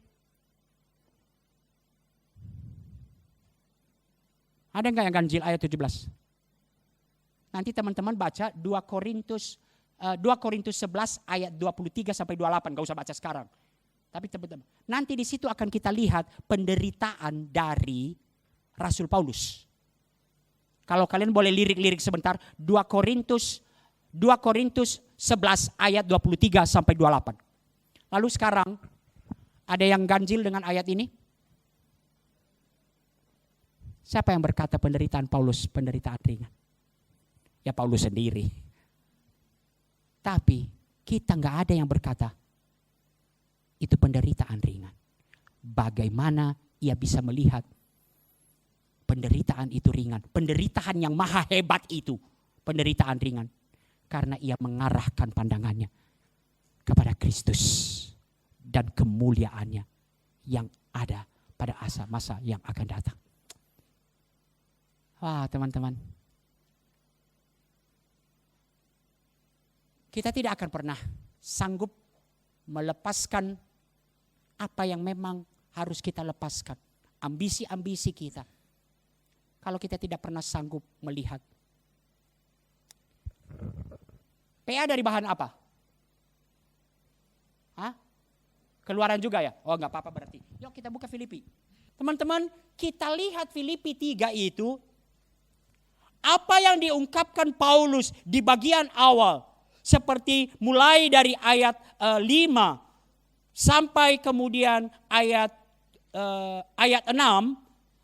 Ada enggak yang ganjil ayat 17? Nanti teman-teman baca 2 Korintus 11 ayat 23 sampai 28, enggak usah baca sekarang. Tapi teman-teman, nanti di situ akan kita lihat penderitaan dari Rasul Paulus. Kalau kalian boleh lirik-lirik sebentar, 2 Korintus 11 ayat 23 sampai 28. Lalu sekarang ada yang ganjil dengan ayat ini? Siapa yang berkata penderitaan Paulus penderitaan ringan? Ya Paulus sendiri. Tapi kita nggak ada yang berkata itu penderitaan ringan. Bagaimana ia bisa melihat penderitaan itu ringan? Penderitaan yang maha hebat itu penderitaan ringan. Karena ia mengarahkan pandangannya kepada Kristus dan kemuliaannya yang ada pada masa yang akan datang. Wah teman-teman, kita tidak akan pernah sanggup melepaskan apa yang memang harus kita lepaskan. Ambisi-ambisi kita. Kalau kita tidak pernah sanggup melihat. PA dari bahan apa? Hah? Keluaran juga ya? Oh enggak apa-apa berarti. Yuk kita buka Filipi. Teman-teman, kita lihat Filipi 3 itu. Apa yang diungkapkan Paulus di bagian awal. Seperti mulai dari ayat 5 sampai kemudian ayat 6.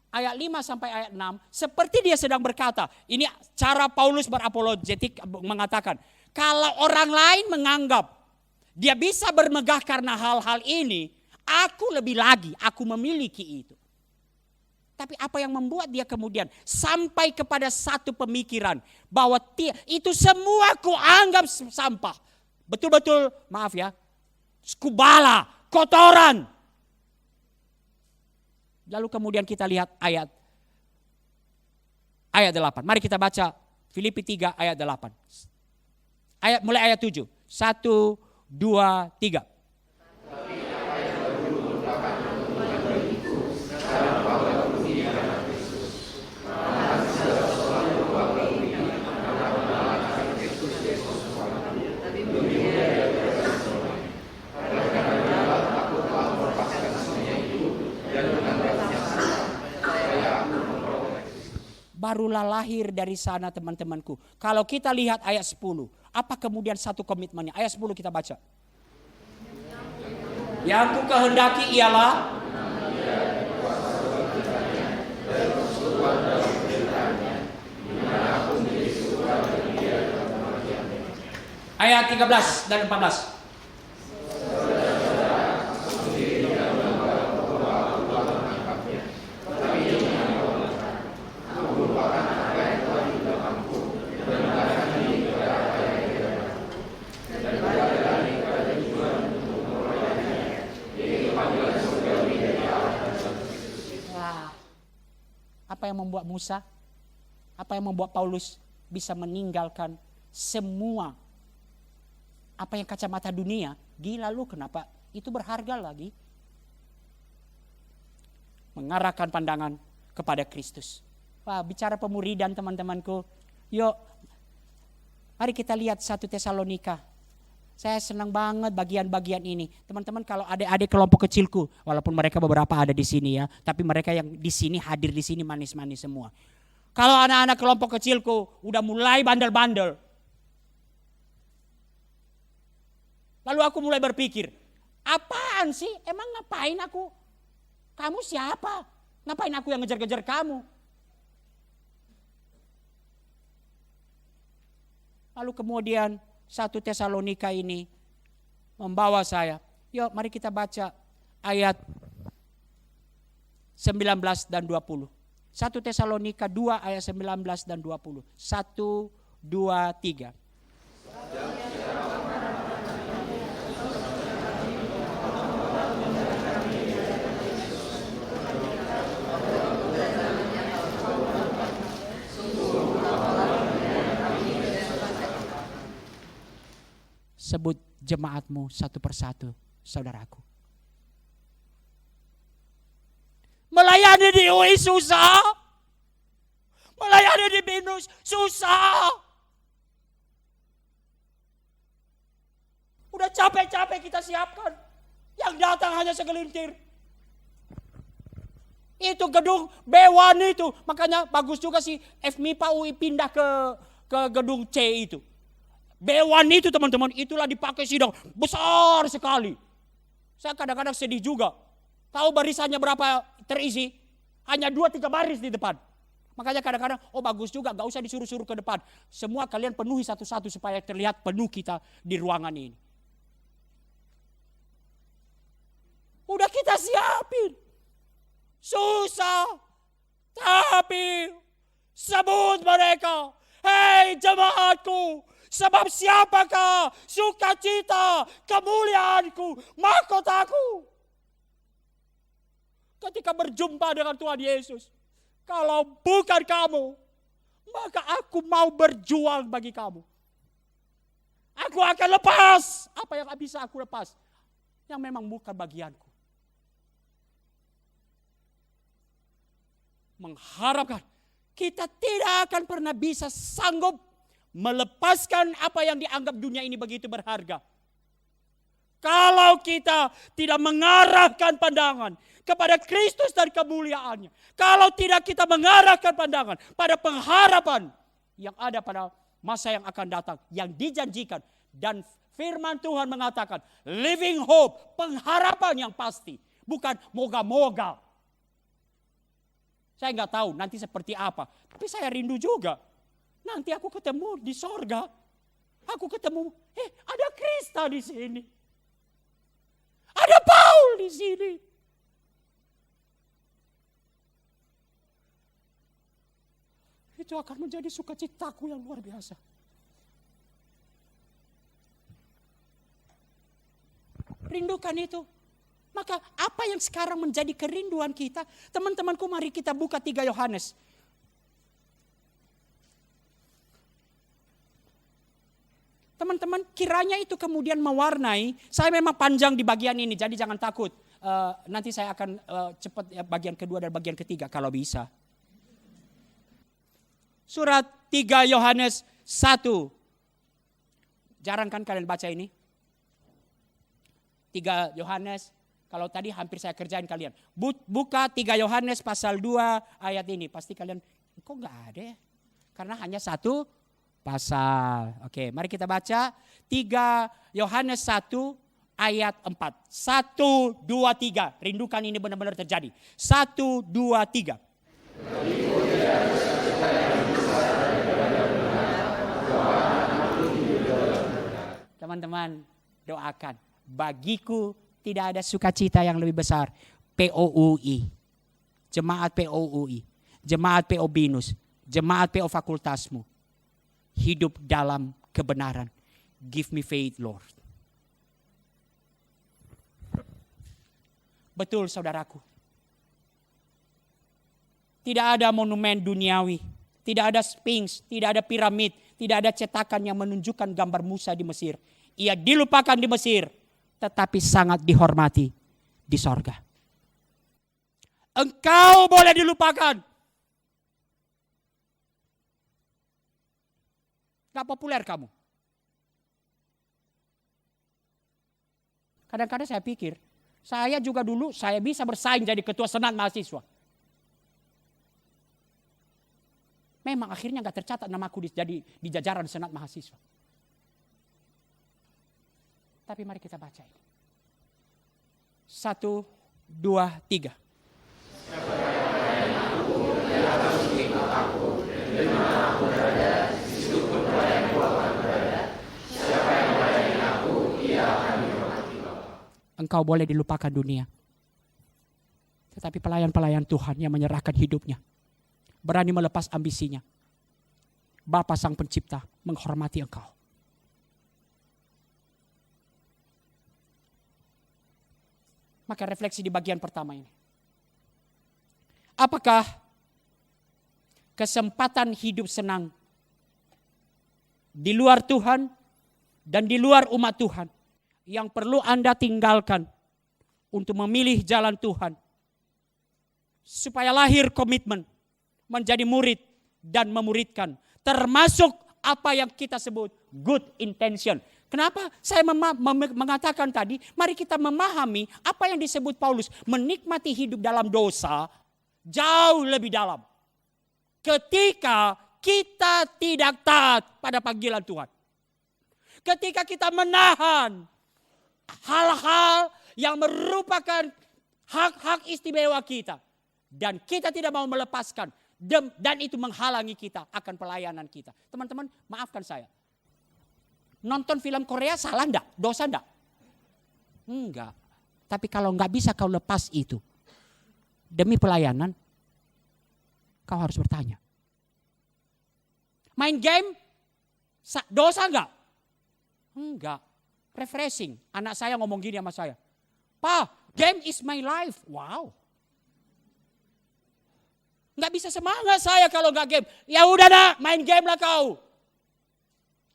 Ayat 5 sampai ayat 6. Seperti dia sedang berkata. Ini cara Paulus berapologetik mengatakan. Kalau orang lain menganggap dia bisa bermegah karena hal-hal ini, aku lebih lagi, aku memiliki itu. Tapi apa yang membuat dia kemudian sampai kepada satu pemikiran bahwa itu semua ku anggap sampah. Betul-betul, maaf ya, skubala, kotoran. Lalu kemudian kita lihat ayat 8. Mari kita baca Filipi 3 ayat 8. Mulai ayat 7. 1, 2, 3. Barulah lahir dari sana teman-temanku. Kalau kita lihat ayat 10. Apa kemudian satu komitmennya? Ayat 10 kita baca. Yang ku kehendaki ialah ayat 13 dan 14. apa yang membuat Musa, apa yang membuat Paulus bisa meninggalkan semua apa yang kacamata dunia? Gila lu, kenapa? Itu berharga lagi. Mengarahkan pandangan kepada Kristus. Wah, bicara pemuridan teman-temanku. Yuk, mari kita lihat 1 Tesalonika. Saya senang banget bagian-bagian ini. Teman-teman, kalau adik-adik kelompok kecilku, walaupun mereka beberapa ada di sini ya, tapi mereka yang di sini hadir di sini manis-manis semua. Kalau anak-anak kelompok kecilku udah mulai bandel-bandel. Lalu aku mulai berpikir, apaan sih? Emang ngapain aku? Kamu siapa? Ngapain aku yang ngejar-ngejar kamu? Lalu kemudian 1 Tesalonika ini membawa saya. Yuk mari kita baca ayat 19 dan 20. 1 Tesalonika 2 ayat 19 dan 20. 1, 2, 3. Sebut jemaatmu satu persatu, saudaraku. Melayani di UI susah. Melayani di BINUS susah. Udah capek-capek kita siapkan. Yang datang hanya segelintir. Itu gedung B1 itu. Makanya bagus juga sih FMIPA UI pindah ke gedung C itu. B1 itu teman-teman, itulah dipakai sidang besar sekali. Saya kadang-kadang sedih juga. Tahu barisannya berapa terisi? Hanya 2-3 baris di depan. Makanya kadang-kadang, oh bagus juga, gak usah disuruh-suruh ke depan. Semua kalian penuhi satu-satu supaya terlihat penuh kita di ruangan ini. Udah kita siapin. Susah. Tapi sebut mereka. Hei jemaatku. Sebab siapakah sukacita, kemuliaanku, mahkotaku. Ketika berjumpa dengan Tuhan Yesus. Kalau bukan kamu, maka aku mau berjuang bagi kamu. Aku akan lepas apa yang bisa aku lepas. Yang memang bukan bagianku. Mengharapkan kita tidak akan pernah bisa sanggup melepaskan apa yang dianggap dunia ini begitu berharga. Kalau kita tidak mengarahkan pandangan kepada Kristus dan kemuliaannya. Kalau tidak kita mengarahkan pandangan pada pengharapan yang ada pada masa yang akan datang. Yang dijanjikan. Dan firman Tuhan mengatakan living hope, pengharapan yang pasti. Bukan moga-moga. Saya nggak tahu nanti seperti apa. Tapi saya rindu juga. Nanti aku ketemu di sorga. Aku ketemu, ada Krista di sini. Ada Paul di sini. Itu akan menjadi sukacitaku yang luar biasa. Rindukan itu. Maka apa yang sekarang menjadi kerinduan kita? Teman-temanku, mari kita buka 3 Yohanes. Teman-teman, kiranya itu kemudian mewarnai. Saya memang panjang di bagian ini, jadi jangan takut. Nanti saya akan cepat bagian kedua dan bagian ketiga kalau bisa. Surat 3 Yohanes 1. Jarang kan kalian baca ini? 3 Yohanes, kalau tadi hampir saya kerjain kalian. Buka 3 Yohanes pasal 2 ayat ini. Pasti kalian, kok gak ada ya? Karena hanya 1 pasal. Oke, mari kita baca 3 Yohanes 1 ayat 4. 1, 2, 3. Rindukan ini benar-benar terjadi. 1, 2, 3. Teman-teman, doakan. Bagiku tidak ada sukacita yang lebih besar. POUI. Jemaat POUI. Jemaat PO Binus. Jemaat PO Fakultasmu. Hidup dalam kebenaran. Give me faith, Lord. Betul saudaraku. Tidak ada monumen duniawi, tidak ada Sphinx, tidak ada piramid, tidak ada cetakan yang menunjukkan gambar Musa di Mesir. Ia dilupakan di Mesir, tetapi sangat dihormati di sorga. Engkau boleh dilupakan. Gak populer kamu. Kadang-kadang saya pikir, saya juga dulu saya bisa bersaing jadi ketua senat mahasiswa. Memang akhirnya gak tercatat namaku di jajaran senat mahasiswa. Tapi mari kita baca ini. 1, 2, 3. Engkau boleh dilupakan dunia. Tetapi pelayan-pelayan Tuhan yang menyerahkan hidupnya, berani melepas ambisinya, Bapa Sang Pencipta menghormati engkau. Maka refleksi di bagian pertama ini. Apakah kesempatan hidup senang di luar Tuhan dan di luar umat Tuhan yang perlu Anda tinggalkan untuk memilih jalan Tuhan supaya lahir komitmen menjadi murid dan memuridkan, termasuk apa yang kita sebut good intention. Kenapa saya mengatakan tadi, mari kita memahami apa yang disebut Paulus, menikmati hidup dalam dosa jauh lebih dalam. Ketika kita tidak taat pada panggilan Tuhan. Ketika kita menahan hal-hal yang merupakan hak-hak istimewa kita. Dan kita tidak mau melepaskan. Dan itu menghalangi kita akan pelayanan kita. Teman-teman, maafkan saya. Nonton film Korea salah enggak? Dosa enggak? Enggak. Tapi kalau enggak bisa kau lepas itu demi pelayanan, kau harus bertanya. Main game dosa enggak? Enggak. Refreshing. Anak saya ngomong gini sama saya. Pa, game is my life. Wow. Enggak bisa semangat saya kalau enggak game. Ya udah nak, main game lah kau.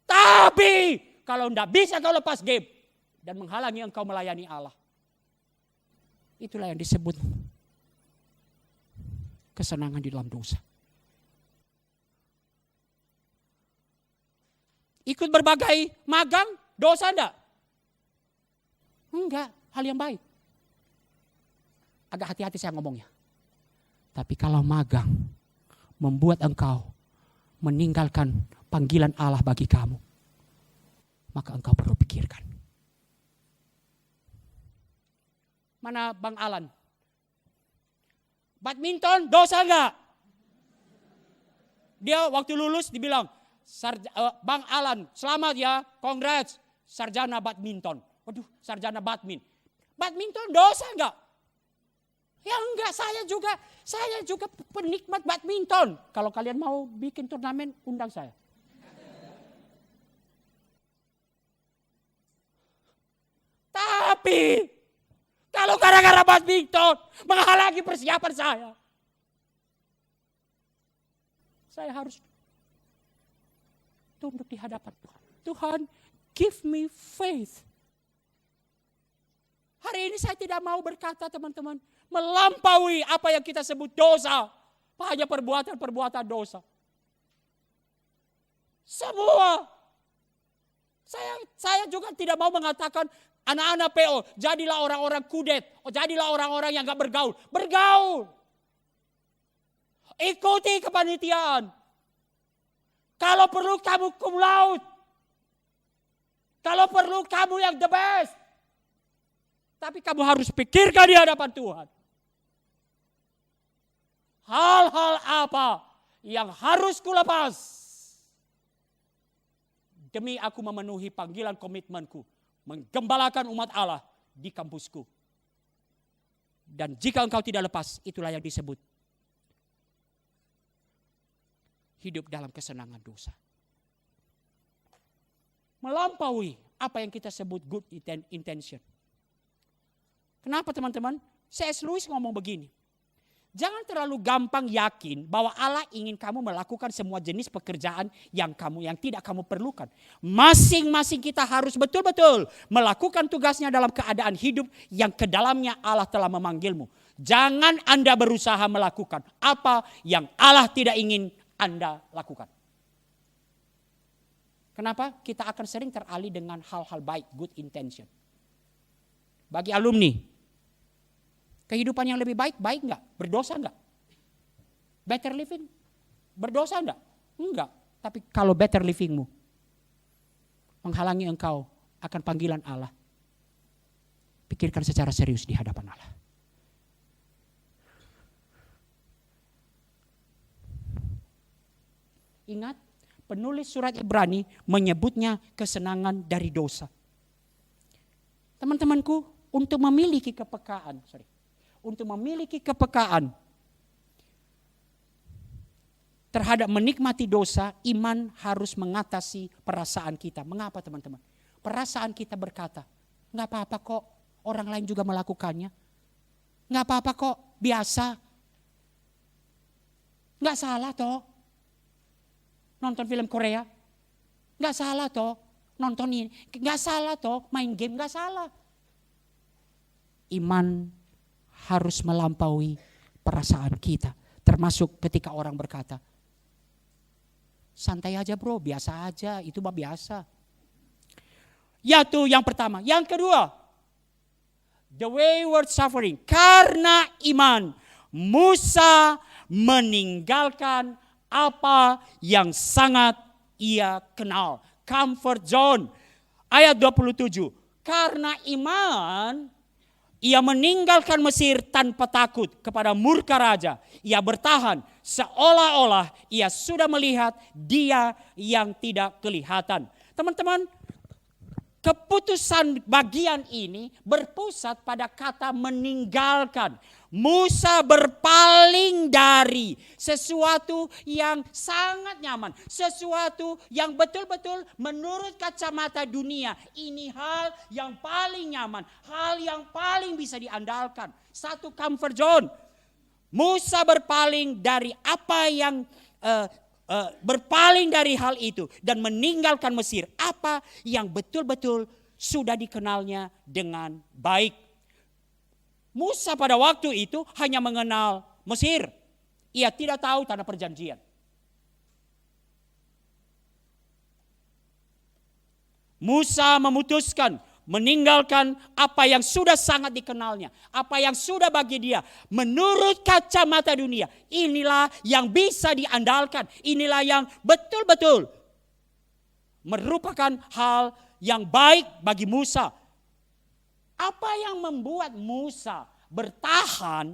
Tapi kalau enggak bisa kau lepas game dan menghalangi engkau melayani Allah. Itulah yang disebut kesenangan di dalam dosa. Ikut berbagai magang, dosa enggak? Enggak, hal yang baik. Agak hati-hati saya ngomongnya. Tapi kalau magang membuat engkau meninggalkan panggilan Allah bagi kamu, maka engkau perlu pikirkan. Mana Bang Alan? Badminton dosa enggak? Dia waktu lulus dibilang, Bang Alan selamat ya, congrats, sarjana badminton. Waduh, sarjana badminton. Badminton dosa enggak? Ya enggak, saya juga penikmat badminton. Kalau kalian mau bikin turnamen, undang saya. Tapi kalau gara-gara badminton menghalangi persiapan saya harus tunduk di hadapan Tuhan. Tuhan, give me faith. Hari ini saya tidak mau berkata teman-teman, melampaui apa yang kita sebut dosa. Hanya perbuatan-perbuatan dosa. Semua. Saya juga tidak mau mengatakan anak-anak PO, jadilah orang-orang kudet. Jadilah orang-orang yang gak bergaul. Bergaul. Ikuti kepanitiaan. Kalau perlu kamu cum laude. Kalau perlu kamu yang the best. Tapi kamu harus pikirkan di hadapan Tuhan. Hal-hal apa yang harus kulepas demi aku memenuhi panggilan komitmenku menggembalakan umat Allah di kampusku. Dan jika engkau tidak lepas, itulah yang disebut hidup dalam kesenangan dosa. Melampaui apa yang kita sebut good intention. Kenapa teman-teman? C.S. Lewis ngomong begini. Jangan terlalu gampang yakin bahwa Allah ingin kamu melakukan semua jenis pekerjaan yang tidak kamu perlukan. Masing-masing kita harus betul-betul melakukan tugasnya dalam keadaan hidup yang ke dalamnya Allah telah memanggilmu. Jangan Anda berusaha melakukan apa yang Allah tidak ingin Anda lakukan. Kenapa? Kita akan sering teralih dengan hal-hal baik, good intention. Bagi alumni, kehidupan yang lebih baik, baik enggak? Berdosa enggak? Better living, berdosa enggak? Enggak. Tapi kalau better livingmu menghalangi engkau akan panggilan Allah, pikirkan secara serius di hadapan Allah. Ingat, penulis surat Ibrani menyebutnya kesenangan dari dosa. Teman-temanku, untuk memiliki kepekaan, terhadap menikmati dosa, iman harus mengatasi perasaan kita. Mengapa teman-teman? Perasaan kita berkata, nggak apa-apa kok, orang lain juga melakukannya. Nggak apa-apa kok, biasa. Nggak salah toh nonton film Korea. Nggak salah toh nonton ini. Nggak salah toh main game, nggak salah. Iman harus melampaui perasaan kita. Termasuk ketika orang berkata, santai aja bro, biasa aja, itu mah biasa. Yaitu yang pertama. Yang kedua, the wayward suffering. Karena iman, Musa meninggalkan apa yang sangat ia kenal. Comfort zone. Ayat 27. Karena iman, ia meninggalkan Mesir tanpa takut kepada murka raja. Ia bertahan seolah-olah ia sudah melihat Dia yang tidak kelihatan. Teman-teman, keputusan bagian ini berpusat pada kata meninggalkan. Musa berpaling dari sesuatu yang sangat nyaman. Sesuatu yang betul-betul menurut kacamata dunia. Ini hal yang paling nyaman. Hal yang paling bisa diandalkan. Satu comfort zone. Musa berpaling dari apa yang berpaling dari hal itu. Dan meninggalkan Mesir. Apa yang betul-betul sudah dikenalnya dengan baik. Musa pada waktu itu hanya mengenal Mesir. Ia tidak tahu tanah perjanjian. Musa memutuskan meninggalkan apa yang sudah sangat dikenalnya. Apa yang sudah bagi dia. Menurut kacamata dunia. Inilah yang bisa diandalkan. Inilah yang betul-betul merupakan hal yang baik bagi Musa. Apa yang membuat Musa bertahan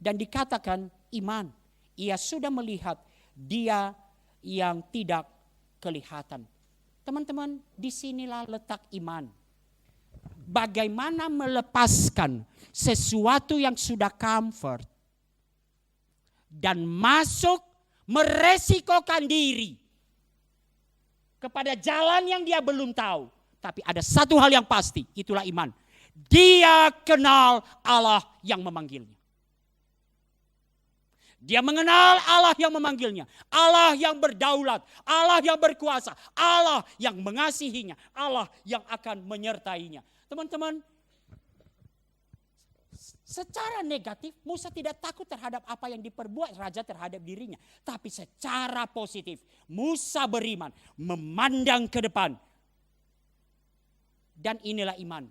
dan dikatakan iman? Ia sudah melihat Dia yang tidak kelihatan. Teman-teman, disinilah letak iman. Bagaimana melepaskan sesuatu yang sudah comfort dan masuk meresikokan diri kepada jalan yang dia belum tahu. Tapi ada satu hal yang pasti, itulah iman. Dia kenal Allah yang memanggilnya. Dia mengenal Allah yang memanggilnya. Allah yang berdaulat. Allah yang berkuasa. Allah yang mengasihinya. Allah yang akan menyertainya. Teman-teman, secara negatif Musa tidak takut terhadap apa yang diperbuat raja terhadap dirinya. Tapi secara positif Musa beriman. Memandang ke depan. Dan inilah iman.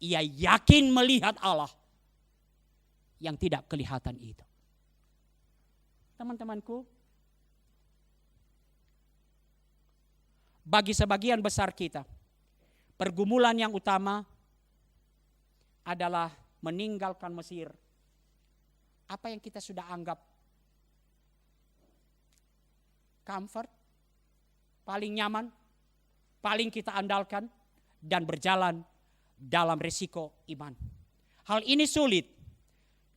Ia yakin melihat Allah yang tidak kelihatan itu. Teman-temanku, bagi sebagian besar kita, pergumulan yang utama adalah meninggalkan Mesir. Apa yang kita sudah anggap comfort, paling nyaman, paling kita andalkan, dan berjalan dalam risiko iman. Hal ini sulit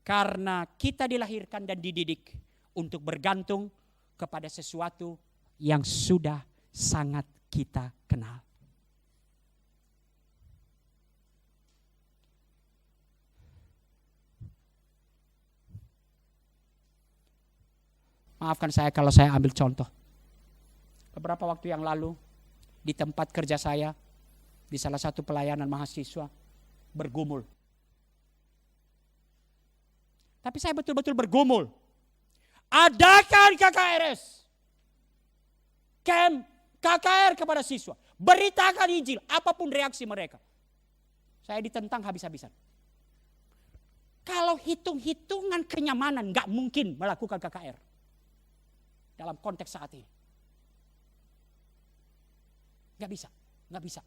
karena kita dilahirkan dan dididik untuk bergantung kepada sesuatu yang sudah sangat kita kenal. Maafkan saya kalau saya ambil contoh. Beberapa waktu yang lalu di tempat kerja saya, di salah satu pelayanan mahasiswa, bergumul. Tapi saya betul-betul bergumul. Adakan KKRS. Camp KKR kepada siswa. Beritakan Injil, apapun reaksi mereka. Saya ditentang habis-habisan. Kalau hitung-hitungan kenyamanan, gak mungkin melakukan KKR. Dalam konteks saat ini. Gak bisa.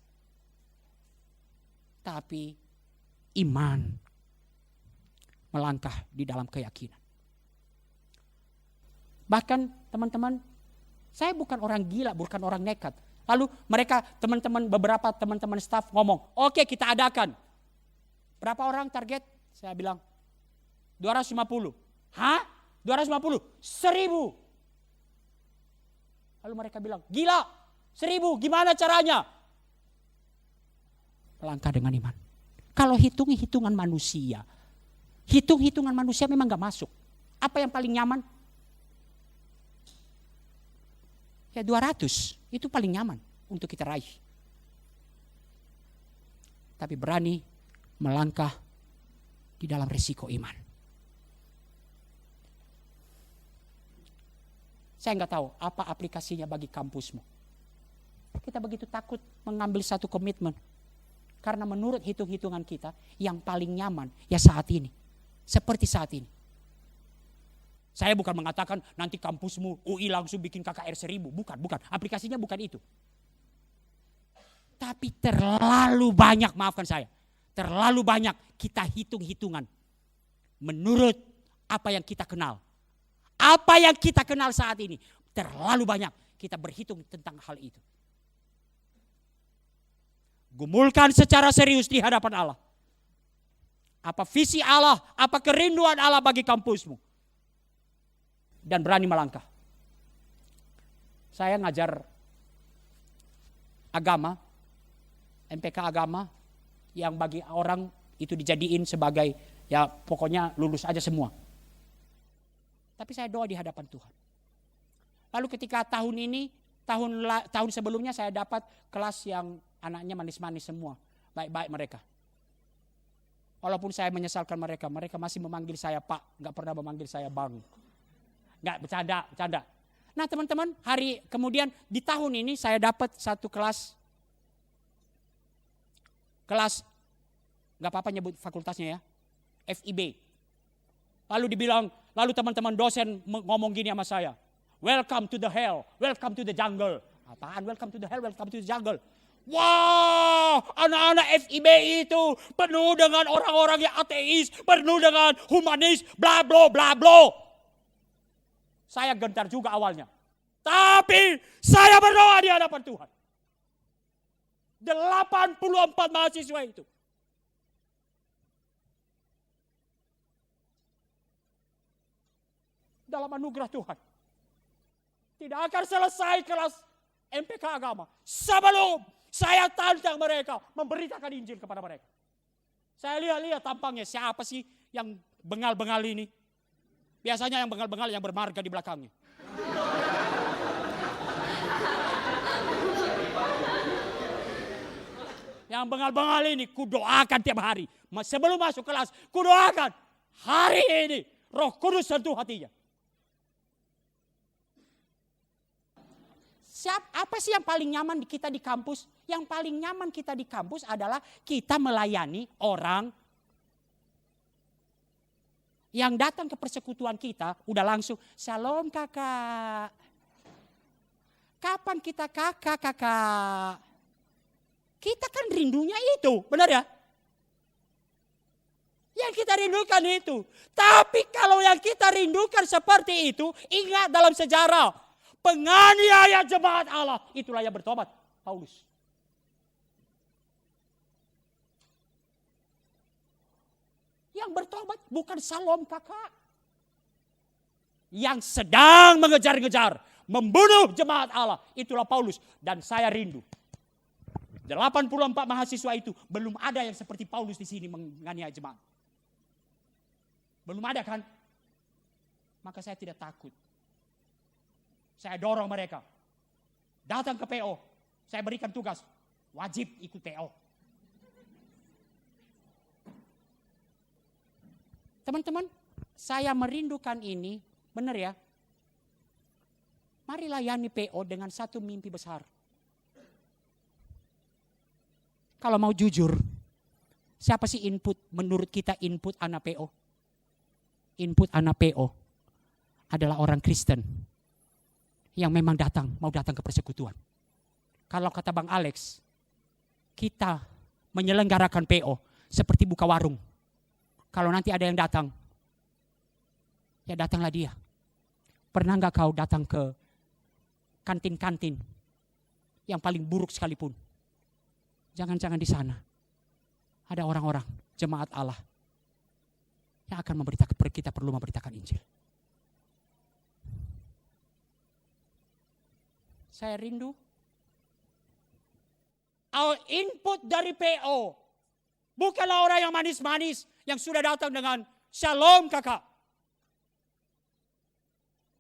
Tapi iman melangkah di dalam keyakinan. Bahkan teman-teman, saya bukan orang gila, bukan orang nekat. Lalu mereka beberapa teman-teman staf ngomong, oke kita adakan. Berapa orang target? Saya bilang 250. Hah? 250? 1000. Lalu mereka bilang, gila, 1000 gimana caranya? Melangkah dengan iman. Kalau hitung-hitungan manusia memang gak masuk. Apa yang paling nyaman? Ya 200, itu paling nyaman untuk kita raih. Tapi berani melangkah di dalam risiko iman. Saya nggak tahu apa aplikasinya bagi kampusmu. Kita begitu takut mengambil satu komitmen. Karena menurut hitung-hitungan kita, yang paling nyaman ya saat ini. Seperti saat ini. Saya bukan mengatakan nanti kampusmu UI langsung bikin KKR 1000. Bukan. Aplikasinya bukan itu. Tapi terlalu banyak, maafkan saya. Terlalu banyak kita hitung-hitungan. Menurut apa yang kita kenal. Apa yang kita kenal saat ini. Terlalu banyak kita berhitung tentang hal itu. Gumulkan secara serius di hadapan Allah. Apa visi Allah, apa kerinduan Allah bagi kampusmu. Dan berani melangkah. Saya ngajar agama, MPK agama, yang bagi orang itu dijadiin sebagai, ya pokoknya lulus aja semua. Tapi saya doa di hadapan Tuhan. Lalu ketika tahun ini, tahun sebelumnya saya dapat kelas yang anaknya manis-manis semua. Baik-baik mereka. Walaupun saya menyesalkan mereka masih memanggil saya Pak, gak pernah memanggil saya Bang. Gak, bercanda. Nah teman-teman, kemudian di tahun ini saya dapat satu kelas, gak apa-apa nyebut fakultasnya ya, FIB. Lalu teman-teman dosen ngomong gini sama saya, welcome to the hell, welcome to the jungle. Apaan welcome to the hell, welcome to the jungle? Wow, anak-anak FIB itu penuh dengan orang-orang yang ateis, penuh dengan humanis, bla bla bla bla. Saya gentar juga awalnya. Tapi saya berdoa di hadapan Tuhan. 84 mahasiswa itu. Dalam anugerah Tuhan. Tidak akan selesai kelas MPK agama sebelum saya tantang mereka memberitakan Injil kepada mereka. Saya lihat tampangnya, siapa sih yang bengal-bengal ini? Biasanya yang bengal-bengal yang bermarga di belakangnya. Yang bengal-bengal ini kudoakan tiap hari. Sebelum masuk kelas, kudoakan hari ini Roh Kudus sentuh hatinya. Apa sih yang paling nyaman kita di kampus? Yang paling nyaman kita di kampus adalah kita melayani orang yang datang ke persekutuan kita, udah langsung, shalom kakak. Kapan kita kakak? Kita kan rindunya itu, benar ya? Yang kita rindukan itu. Tapi kalau yang kita rindukan seperti itu, ingat dalam sejarah, penganiaya jemaat Allah, itulah yang bertobat, Paulus. Yang bertobat bukan Salom kakak. Yang sedang mengejar-ngejar, membunuh jemaat Allah, itulah Paulus. Dan saya rindu. 84 mahasiswa itu, belum ada yang seperti Paulus di sini menganiaya jemaat. Belum ada kan? Maka saya tidak takut. Saya dorong mereka. Datang ke PO. Saya berikan tugas. Wajib ikut PO. Teman-teman, saya merindukan ini. Benar ya? Mari layani PO dengan satu mimpi besar. Kalau mau jujur, siapa sih menurut kita input anak PO? Input anak PO adalah orang Kristen yang memang mau datang ke persekutuan. Kalau kata Bang Alex, kita menyelenggarakan PO seperti buka warung. Kalau nanti ada yang datang, ya datanglah dia. Pernah nggak kau datang ke kantin-kantin yang paling buruk sekalipun? Jangan-jangan di sana ada orang-orang jemaat Allah yang akan memberitakan, kita perlu memberitakan Injil. Saya rindu input dari PO. Bukanlah orang yang manis-manis yang sudah datang dengan shalom kakak.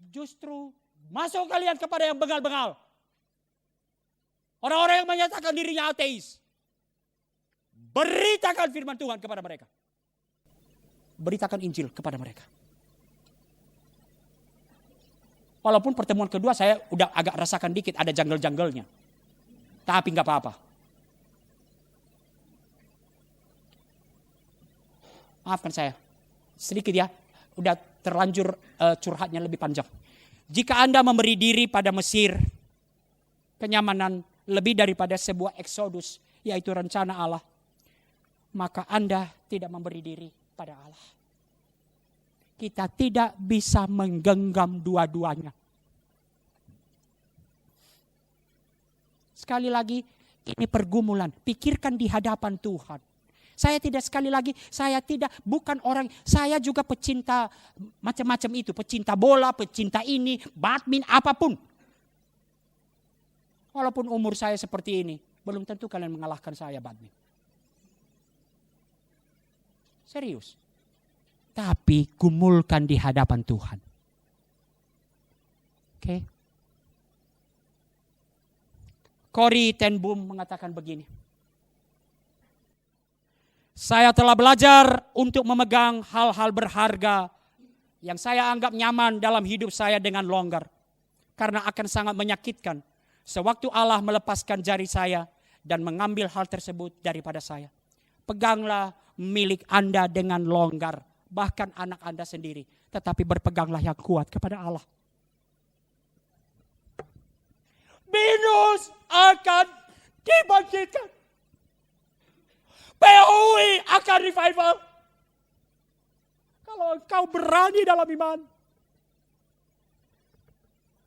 Justru masuk kalian kepada yang bengal-bengal. Orang-orang yang menyatakan dirinya ateis. Beritakan firman Tuhan kepada mereka. Beritakan Injil kepada mereka. Walaupun pertemuan kedua saya udah agak rasakan dikit ada janggel-janggelnya. Tapi nggak apa-apa. Maafkan saya. Sedikit ya. Udah terlanjur curhatnya lebih panjang. Jika Anda memberi diri pada Mesir, kenyamanan lebih daripada sebuah eksodus, yaitu rencana Allah, maka Anda tidak memberi diri pada Allah. Kita tidak bisa menggenggam dua-duanya. Sekali lagi, ini pergumulan. Pikirkan di hadapan Tuhan. Bukan orang, saya juga pecinta macam-macam itu. Pecinta bola, pecinta ini, badminton, apapun. Walaupun umur saya seperti ini, belum tentu kalian mengalahkan saya badminton. Serius. Tapi gumulkan di hadapan Tuhan. Oke. Corrie ten Boom mengatakan begini. Saya telah belajar untuk memegang hal-hal berharga yang saya anggap nyaman dalam hidup saya dengan longgar. Karena akan sangat menyakitkan sewaktu Allah melepaskan jari saya dan mengambil hal tersebut daripada saya. Peganglah milik Anda dengan longgar, bahkan anak Anda sendiri. Tetapi berpeganglah yang kuat kepada Allah. Binus akan dibangkitkan. POI akan revival. Kalau engkau berani dalam iman,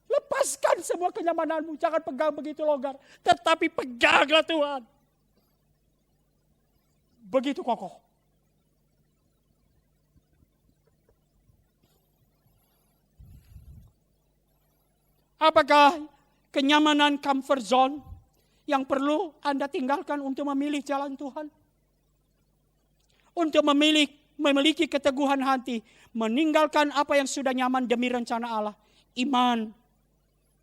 lepaskan semua kenyamananmu. Jangan pegang begitu longgar. Tetapi peganglah Tuhan. Begitu kokoh. Apakah kenyamanan comfort zone yang perlu Anda tinggalkan untuk memilih jalan Tuhan? Untuk memiliki keteguhan hati, meninggalkan apa yang sudah nyaman demi rencana Allah. Iman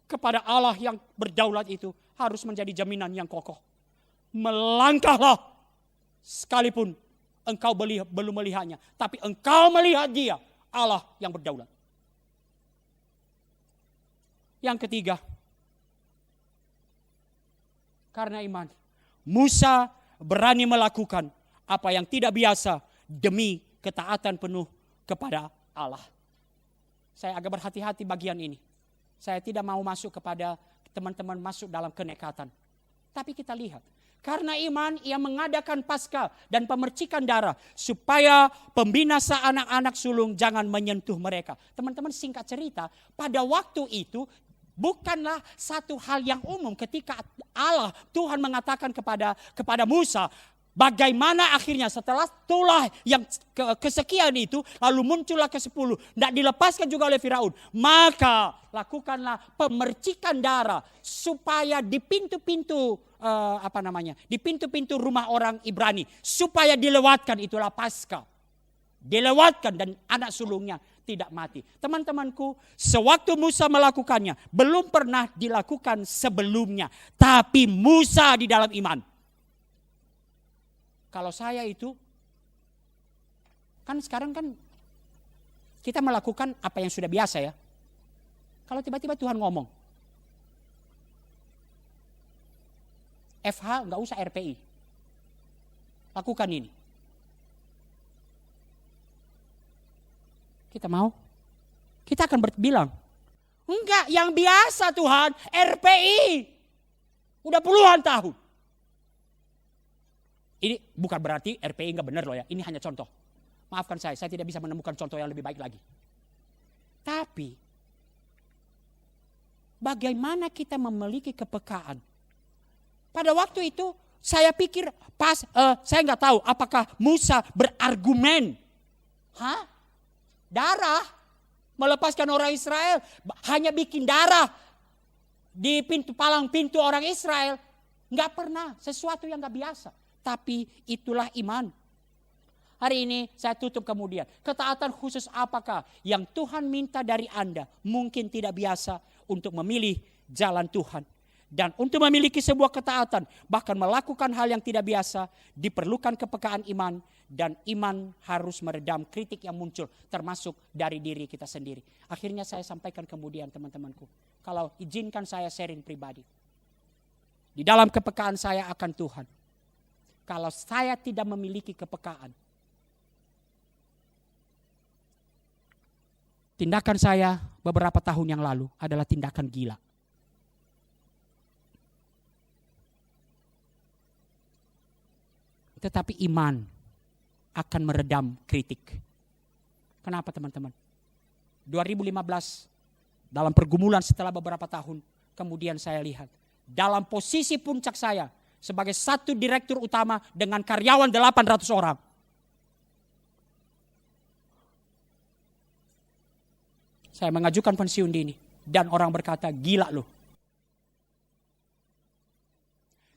kepada Allah yang berdaulat itu harus menjadi jaminan yang kokoh. Melangkahlah sekalipun engkau belum melihatnya, tapi engkau melihat Dia, Allah yang berdaulat. Yang ketiga, karena iman, Musa berani melakukan apa yang tidak biasa demi ketaatan penuh kepada Allah. Saya agak berhati-hati bagian ini. Saya tidak mau masuk kepada teman-teman masuk dalam kenekatan. Tapi kita lihat, karena iman ia mengadakan Paskah dan pemercikan darah supaya pembinasa anak-anak sulung jangan menyentuh mereka. Teman-teman, singkat cerita, pada waktu itu bukanlah satu hal yang umum ketika Allah, Tuhan mengatakan kepada Musa, bagaimana akhirnya setelah tulah yang kesekian itu, lalu muncullah ke-10, tidak dilepaskan juga oleh Firaun. Maka lakukanlah pemercikan darah supaya di pintu-pintu di pintu-pintu rumah orang Ibrani supaya dilewatkan, itulah Paskah. Dilewatkan dan anak sulungnya tidak mati. Teman-temanku, sewaktu Musa melakukannya, belum pernah dilakukan sebelumnya. Tapi Musa di dalam iman. Kalau saya itu, kan sekarang kan kita melakukan apa yang sudah biasa ya. Kalau tiba-tiba Tuhan ngomong, FH nggak usah RPI, lakukan ini. Kita mau? Kita akan bilang, enggak, yang biasa Tuhan, RPI. Udah puluhan tahun. Ini bukan berarti RPI enggak benar loh ya, ini hanya contoh. Maafkan saya tidak bisa menemukan contoh yang lebih baik lagi. Tapi, bagaimana kita memiliki kepekaan? Pada waktu itu, saya pikir saya nggak tahu apakah Musa berargumen. Darah melepaskan orang Israel, hanya bikin darah di palang pintu orang Israel. Nggak pernah, sesuatu yang nggak biasa. Tapi itulah iman. Hari ini saya tutup kemudian. Ketaatan khusus apakah yang Tuhan minta dari Anda? Mungkin tidak biasa untuk memilih jalan Tuhan. Dan untuk memiliki sebuah ketaatan, bahkan melakukan hal yang tidak biasa, diperlukan kepekaan iman. Dan iman harus meredam kritik yang muncul, termasuk dari diri kita sendiri. Akhirnya saya sampaikan kemudian teman-temanku. Kalau izinkan saya sharing pribadi. Di dalam kepekaan saya akan Tuhan. Kalau saya tidak memiliki kepekaan, tindakan saya beberapa tahun yang lalu adalah tindakan gila. Tetapi iman akan meredam kritik. Kenapa teman-teman? 2015 dalam pergumulan setelah beberapa tahun, kemudian saya lihat dalam posisi puncak saya sebagai satu direktur utama dengan karyawan 800 orang. Saya mengajukan pensiun dini dan orang berkata, gila loh.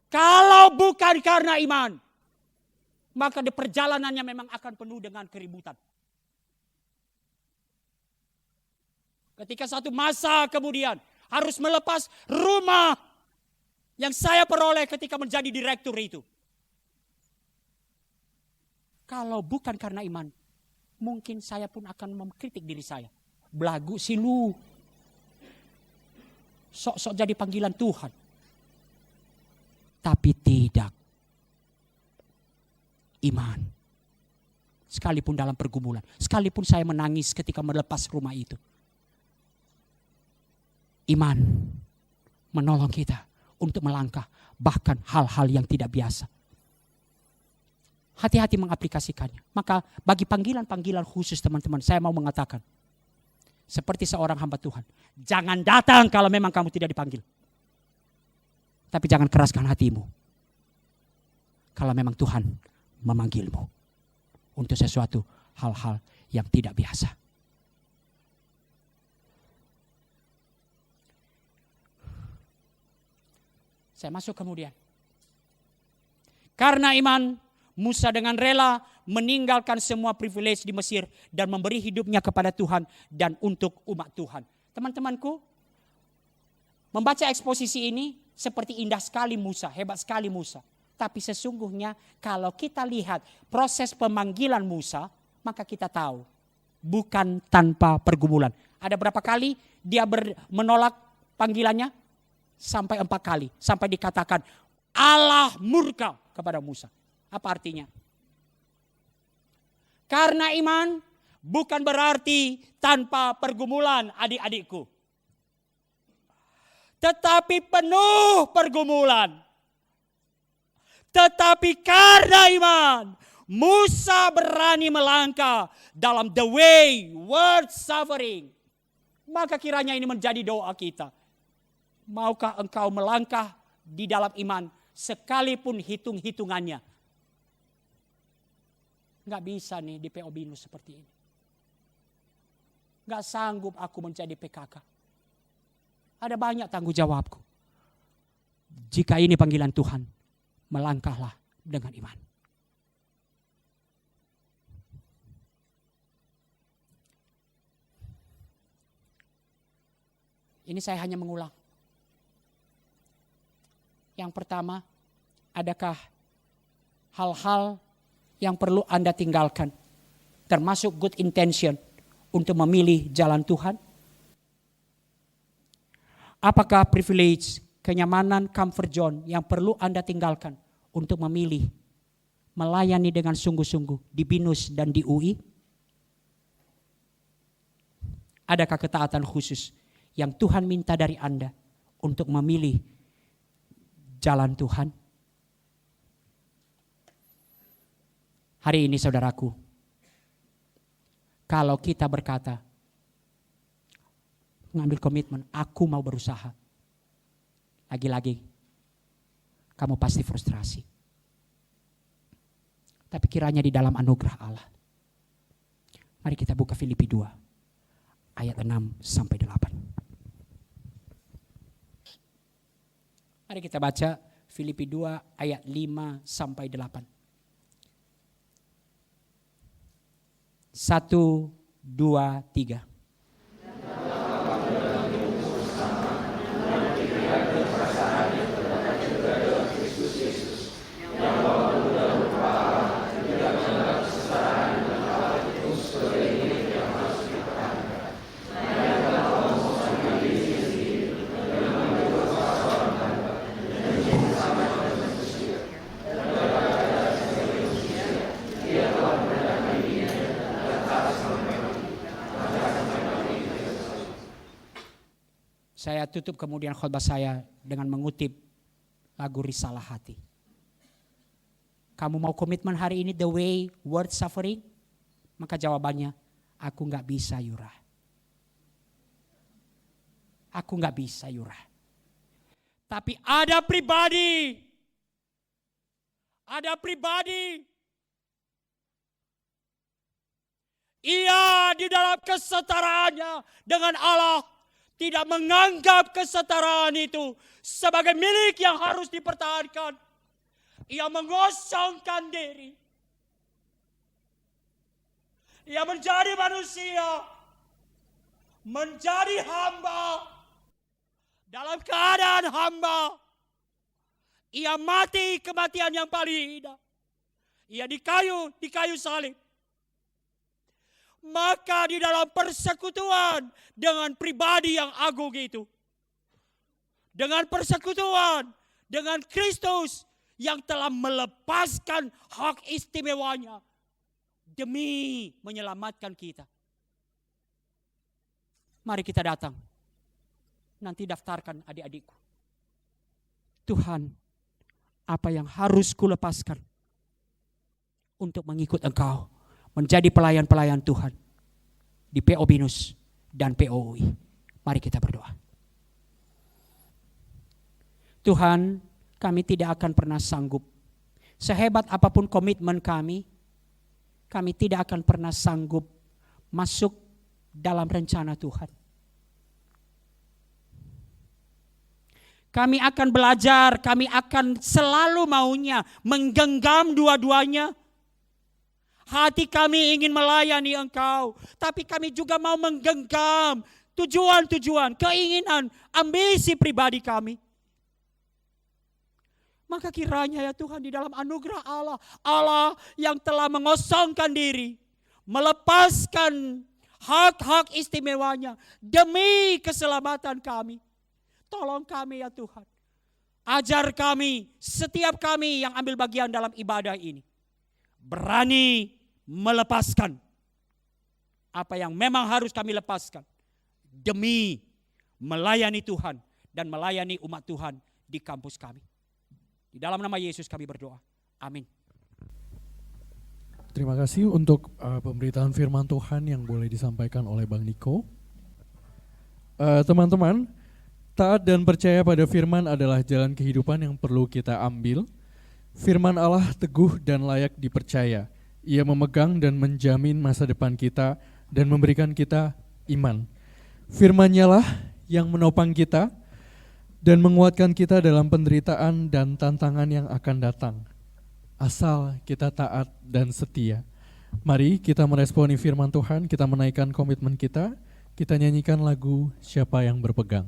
Kalau bukan karena iman, maka di perjalanannya memang akan penuh dengan keributan. Ketika satu masa kemudian harus melepas rumah yang saya peroleh ketika menjadi direktur itu. Kalau bukan karena iman, mungkin saya pun akan mengkritik diri saya. Belagu sih lu. Sok-sok jadi panggilan Tuhan. Tapi tidak. Iman. Sekalipun dalam pergumulan. Sekalipun saya menangis ketika melepas rumah itu. Iman menolong kita untuk melangkah. Bahkan hal-hal yang tidak biasa. Hati-hati mengaplikasikannya. Maka bagi panggilan-panggilan khusus teman-teman, saya mau mengatakan. Seperti seorang hamba Tuhan. Jangan datang kalau memang kamu tidak dipanggil. Tapi jangan keraskan hatimu. Kalau memang Tuhan memanggilmu untuk sesuatu hal-hal yang tidak biasa. Saya masuk kemudian. Karena iman, Musa dengan rela meninggalkan semua privilege di Mesir dan memberi hidupnya kepada Tuhan dan untuk umat Tuhan. Teman-temanku, membaca eksposisi ini seperti indah sekali Musa, hebat sekali Musa. Tapi sesungguhnya kalau kita lihat proses pemanggilan Musa, maka kita tahu bukan tanpa pergumulan. Ada berapa kali dia menolak panggilannya? Sampai 4 kali. Sampai dikatakan Allah murka kepada Musa. Apa artinya? Karena iman bukan berarti tanpa pergumulan adik-adikku. Tetapi penuh pergumulan. Tetapi karena iman, Musa berani melangkah dalam the way, worth suffering. Maka kiranya ini menjadi doa kita. Maukah engkau melangkah di dalam iman sekalipun hitung-hitungannya? Nggak bisa nih di PO Binus seperti ini. Nggak sanggup aku menjadi PKK. Ada banyak tanggung jawabku. Jika ini panggilan Tuhan, melangkahlah dengan iman. Ini saya hanya mengulang. Yang pertama, adakah hal-hal yang perlu Anda tinggalkan, termasuk good intention, untuk memilih jalan Tuhan? Apakah privilege, kenyamanan, comfort zone yang perlu Anda tinggalkan untuk memilih melayani dengan sungguh-sungguh di BINUS dan di UI? Adakah ketaatan khusus yang Tuhan minta dari Anda untuk memilih jalan Tuhan? Hari ini saudaraku, kalau kita berkata, mengambil komitmen, aku mau berusaha. Lagi-lagi, kamu pasti frustrasi. Tapi kiranya di dalam anugerah Allah. Mari kita buka Filipi 2, ayat 6 sampai 8. Mari kita baca Filipi 2 ayat 5 sampai 8. 1, 2, 3. Saya tutup kemudian khotbah saya dengan mengutip lagu Risalah Hati. Kamu mau komitmen hari ini the way worth suffering? Maka jawabannya, aku gak bisa Yura. Aku gak bisa Yura. Tapi ada pribadi ia di dalam kesetaraannya dengan Allah tidak menganggap kesetaraan itu sebagai milik yang harus dipertahankan. Ia mengosongkan diri. Ia menjadi manusia, menjadi hamba. Dalam keadaan hamba, ia mati kematian yang paling indah. Ia di kayu salib. Maka di dalam persekutuan dengan pribadi yang agung itu, dengan persekutuan dengan Kristus yang telah melepaskan hak istimewanya demi menyelamatkan kita. Mari kita datang. Nanti daftarkan adik-adikku. Tuhan, apa yang harus kulepaskan untuk mengikut Engkau, menjadi pelayan-pelayan Tuhan di PO BINUS dan PO UI. Mari kita berdoa. Tuhan, kami tidak akan pernah sanggup. Sehebat apapun komitmen kami tidak akan pernah sanggup masuk dalam rencana Tuhan. Kami akan belajar, kami akan selalu maunya menggenggam dua-duanya. Hati kami ingin melayani Engkau, tapi kami juga mau menggenggam tujuan-tujuan, keinginan, ambisi pribadi kami. Maka kiranya ya Tuhan di dalam anugerah Allah, Allah yang telah mengosongkan diri, melepaskan hak-hak istimewanya demi keselamatan kami. Tolong kami ya Tuhan. Ajar kami, setiap kami yang ambil bagian dalam ibadah ini, berani melepaskan apa yang memang harus kami lepaskan demi melayani Tuhan dan melayani umat Tuhan di kampus kami. Di dalam nama Yesus kami berdoa. Amin. Terima kasih untuk pemberitaan firman Tuhan yang boleh disampaikan oleh Bang Niko. Teman-teman, taat dan percaya pada firman adalah jalan kehidupan yang perlu kita ambil. Firman Allah teguh dan layak dipercaya. Ia memegang dan menjamin masa depan kita dan memberikan kita iman. Firman-Nya lah yang menopang kita dan menguatkan kita dalam penderitaan dan tantangan yang akan datang. Asal kita taat dan setia. Mari kita meresponi firman Tuhan, kita menaikkan komitmen kita Kita nyanyikan lagu Siapa Yang Berpegang.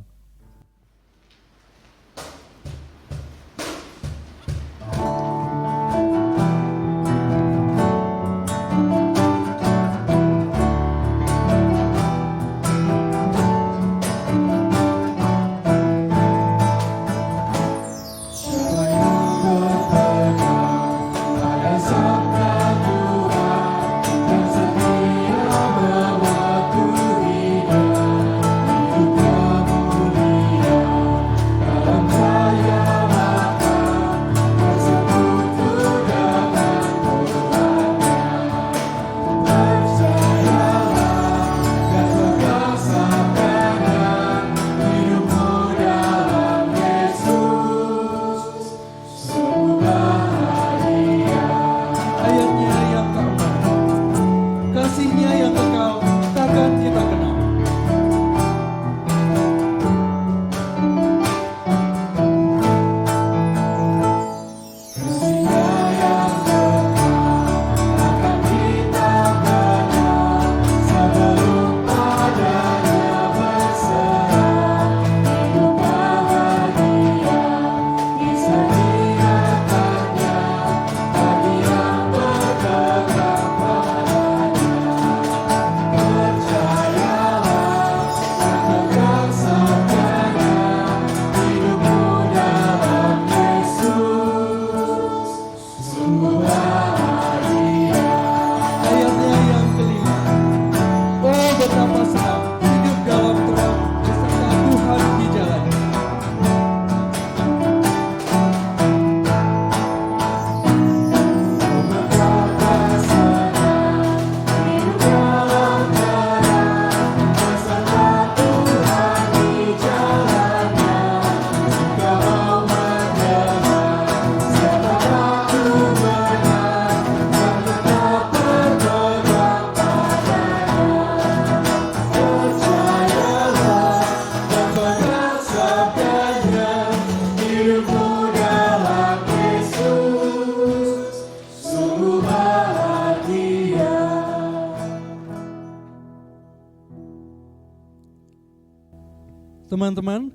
Teman-teman,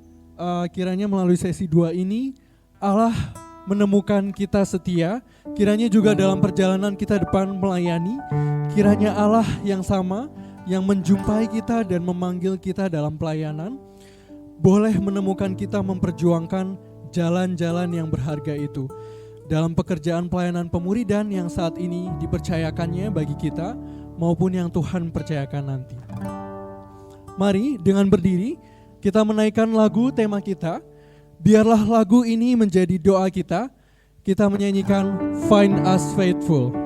kiranya melalui sesi 2 ini Allah menemukan kita setia, kiranya juga dalam perjalanan kita depan melayani, kiranya Allah yang sama yang menjumpai kita dan memanggil kita dalam pelayanan, boleh menemukan kita memperjuangkan jalan-jalan yang berharga itu dalam pekerjaan pelayanan pemuridan yang saat ini dipercayakannya bagi kita maupun yang Tuhan percayakan nanti. Mari dengan berdiri kita menaikkan lagu tema kita. Biarlah lagu ini menjadi doa kita. Kita menyanyikan Find Us Faithful.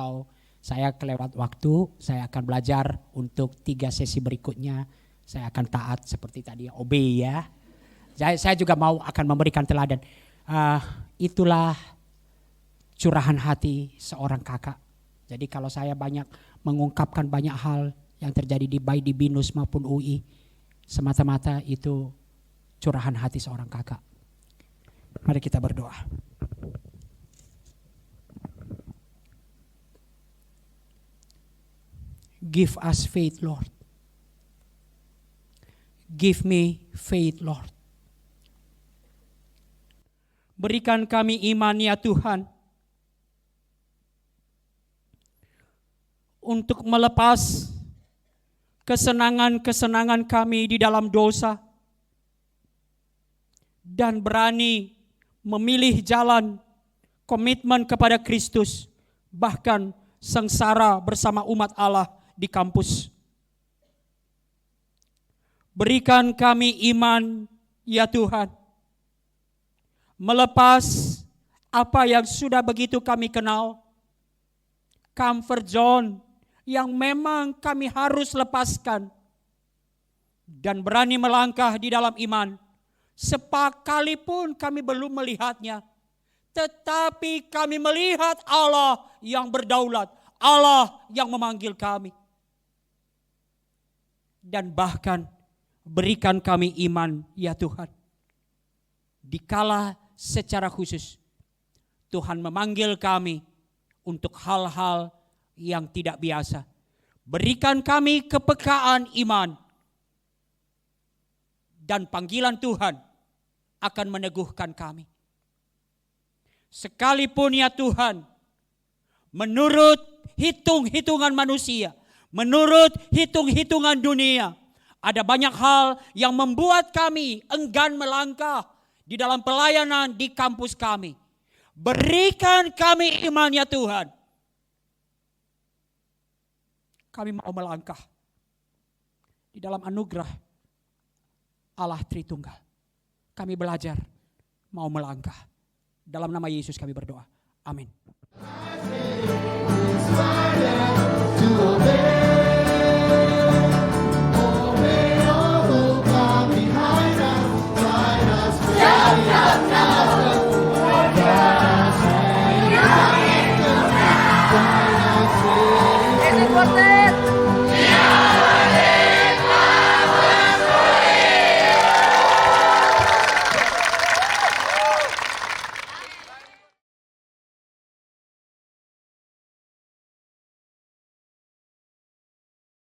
kalau saya kelewat waktu, saya akan belajar untuk 3 sesi berikutnya. Saya akan taat seperti tadi, obey ya. Saya juga akan memberikan teladan. Itulah curahan hati seorang kakak. Jadi kalau saya banyak mengungkapkan banyak hal yang terjadi baik di BINUS maupun UI, semata-mata itu curahan hati seorang kakak. Mari kita berdoa. Give us faith, Lord. Give me faith, Lord. Berikan kami iman ya Tuhan, untuk melepas kesenangan-kesenangan kami di dalam dosa dan berani memilih jalan komitmen kepada Kristus, bahkan sengsara bersama umat Allah di kampus. Berikan kami iman ya Tuhan, melepas apa yang sudah begitu kami kenal, comfort zone yang memang kami harus lepaskan, dan berani melangkah di dalam iman. Sekalipun kami belum melihatnya, tetapi kami melihat Allah yang berdaulat, Allah yang memanggil kami. Dan bahkan berikan kami iman ya Tuhan, dikala secara khusus Tuhan memanggil kami untuk hal-hal yang tidak biasa. Berikan kami kepekaan iman, dan panggilan Tuhan akan meneguhkan kami. Sekalipun ya Tuhan, menurut hitung-hitungan manusia, menurut hitung-hitungan dunia, ada banyak hal yang membuat kami enggan melangkah di dalam pelayanan di kampus kami. Berikan kami iman ya Tuhan. Kami mau melangkah di dalam anugerah Allah Tritunggal. Kami belajar mau melangkah. Dalam nama Yesus kami berdoa. Amin.